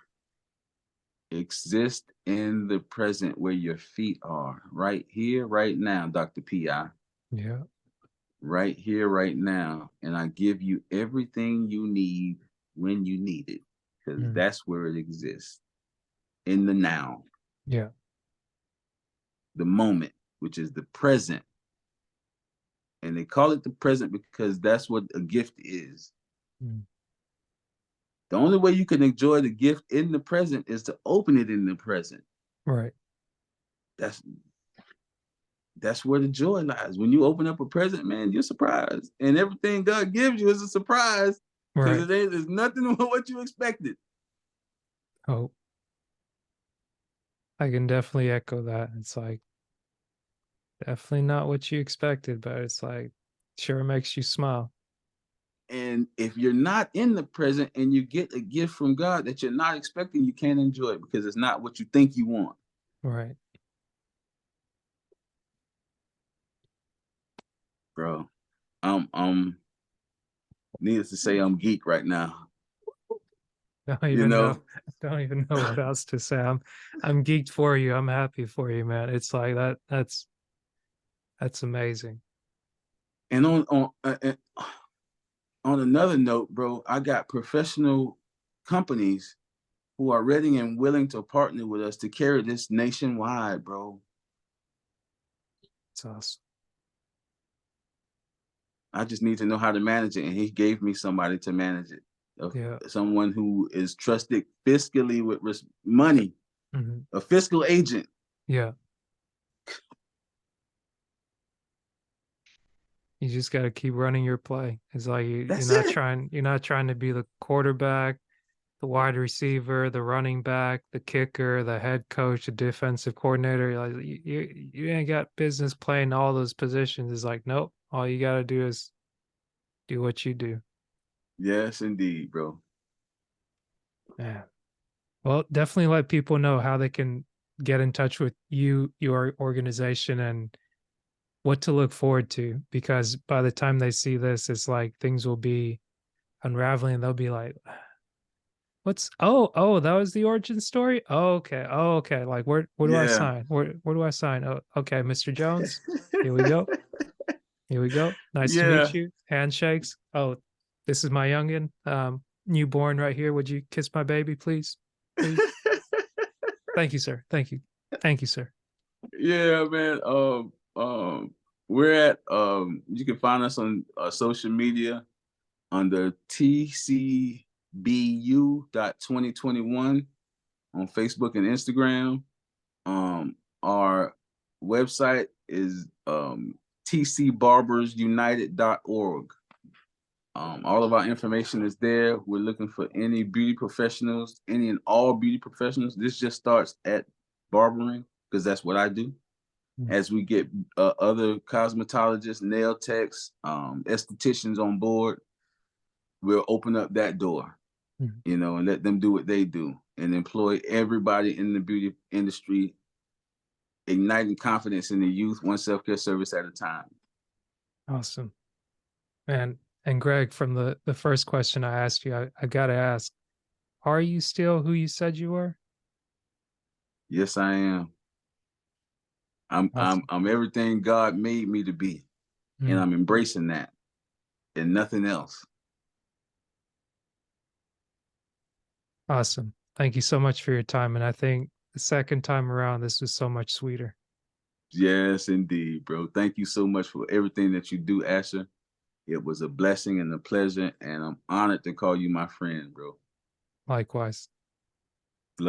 Exist in the present where your feet are, right here, right now, Dr. P.I. Yeah. Right here, right now. And I give you everything you need when you need it, because Mm. that's where it exists in the now, Yeah. the moment, which is the present. And they call it the present because that's what a gift is. Mm. The only way you can enjoy the gift in the present is to open it in the present. Right. That's that's where the joy lies. When you open up a present, man, you're surprised. And everything God gives you is a surprise because Right. there's nothing what you expected. Oh, I can definitely echo that. It's like definitely not what you expected, but it's like sure makes you smile. And if you're not in the present and you get a gift from God that you're not expecting, you can't enjoy it because it's not what you think you want. Right. bro. I'm needless to say, I'm geek right now. Don't You even know. know, Don't even know what else to say. I'm geeked for you. I'm happy for you, man. It's like that. That's amazing. and on another note, bro, I got professional companies who are ready and willing to partner with us to carry this nationwide, bro. It's awesome. I just need to know how to manage it, and he gave me somebody to manage it. Yeah. Someone who is trusted fiscally with money, Hmm. a fiscal agent. Yeah. You just got to keep running your play. It's like That's it. you're not trying to be the quarterback, the wide receiver, the running back, the kicker, the head coach, the defensive coordinator. You're like you ain't got business playing all those positions. It's like, nope. All you got to do is do what you do. Yes, indeed, bro. Yeah. Well, definitely let people know how they can get in touch with you, your organization, and what to look forward to. Because by the time they see this, it's like things will be unraveling. They'll be like, "What's? Oh, that was the origin story. Oh, okay. Like, where do I Yeah. sign? Where do I sign? Oh, okay, Mr. Jones. Here we go. Here we go. Nice to meet Yeah. you. Handshakes. Oh, this is my youngin, newborn right here. Would you kiss my baby, please? Please. Thank you, sir. Thank you. Thank you, sir. Yeah, man. We're at you can find us on social media under TCBU.2021 on Facebook and Instagram. Our website is tcbarbersunited.org. All of our information is there. We're looking for any beauty professionals, any and all beauty professionals. This just starts at barbering because that's what I do. Mm, As we get other cosmetologists, nail techs, estheticians on board, we'll open up that door, mm. and let them do what they do and employ everybody in the beauty industry, igniting confidence in the youth, one self-care service at a time. Awesome. And Greg, from the first question I asked you, I gotta ask, are you still who you said you were? Yes, I am. I'm Awesome. I'm everything God made me to be, and Mm, I'm embracing that and nothing else. awesome. Thank you so much for your time. And I think the second time around, this was so much sweeter. Yes, indeed, bro. Thank you so much for everything that you do, Asher. It was a blessing and a pleasure, and I'm honored to call you my friend, bro. Likewise.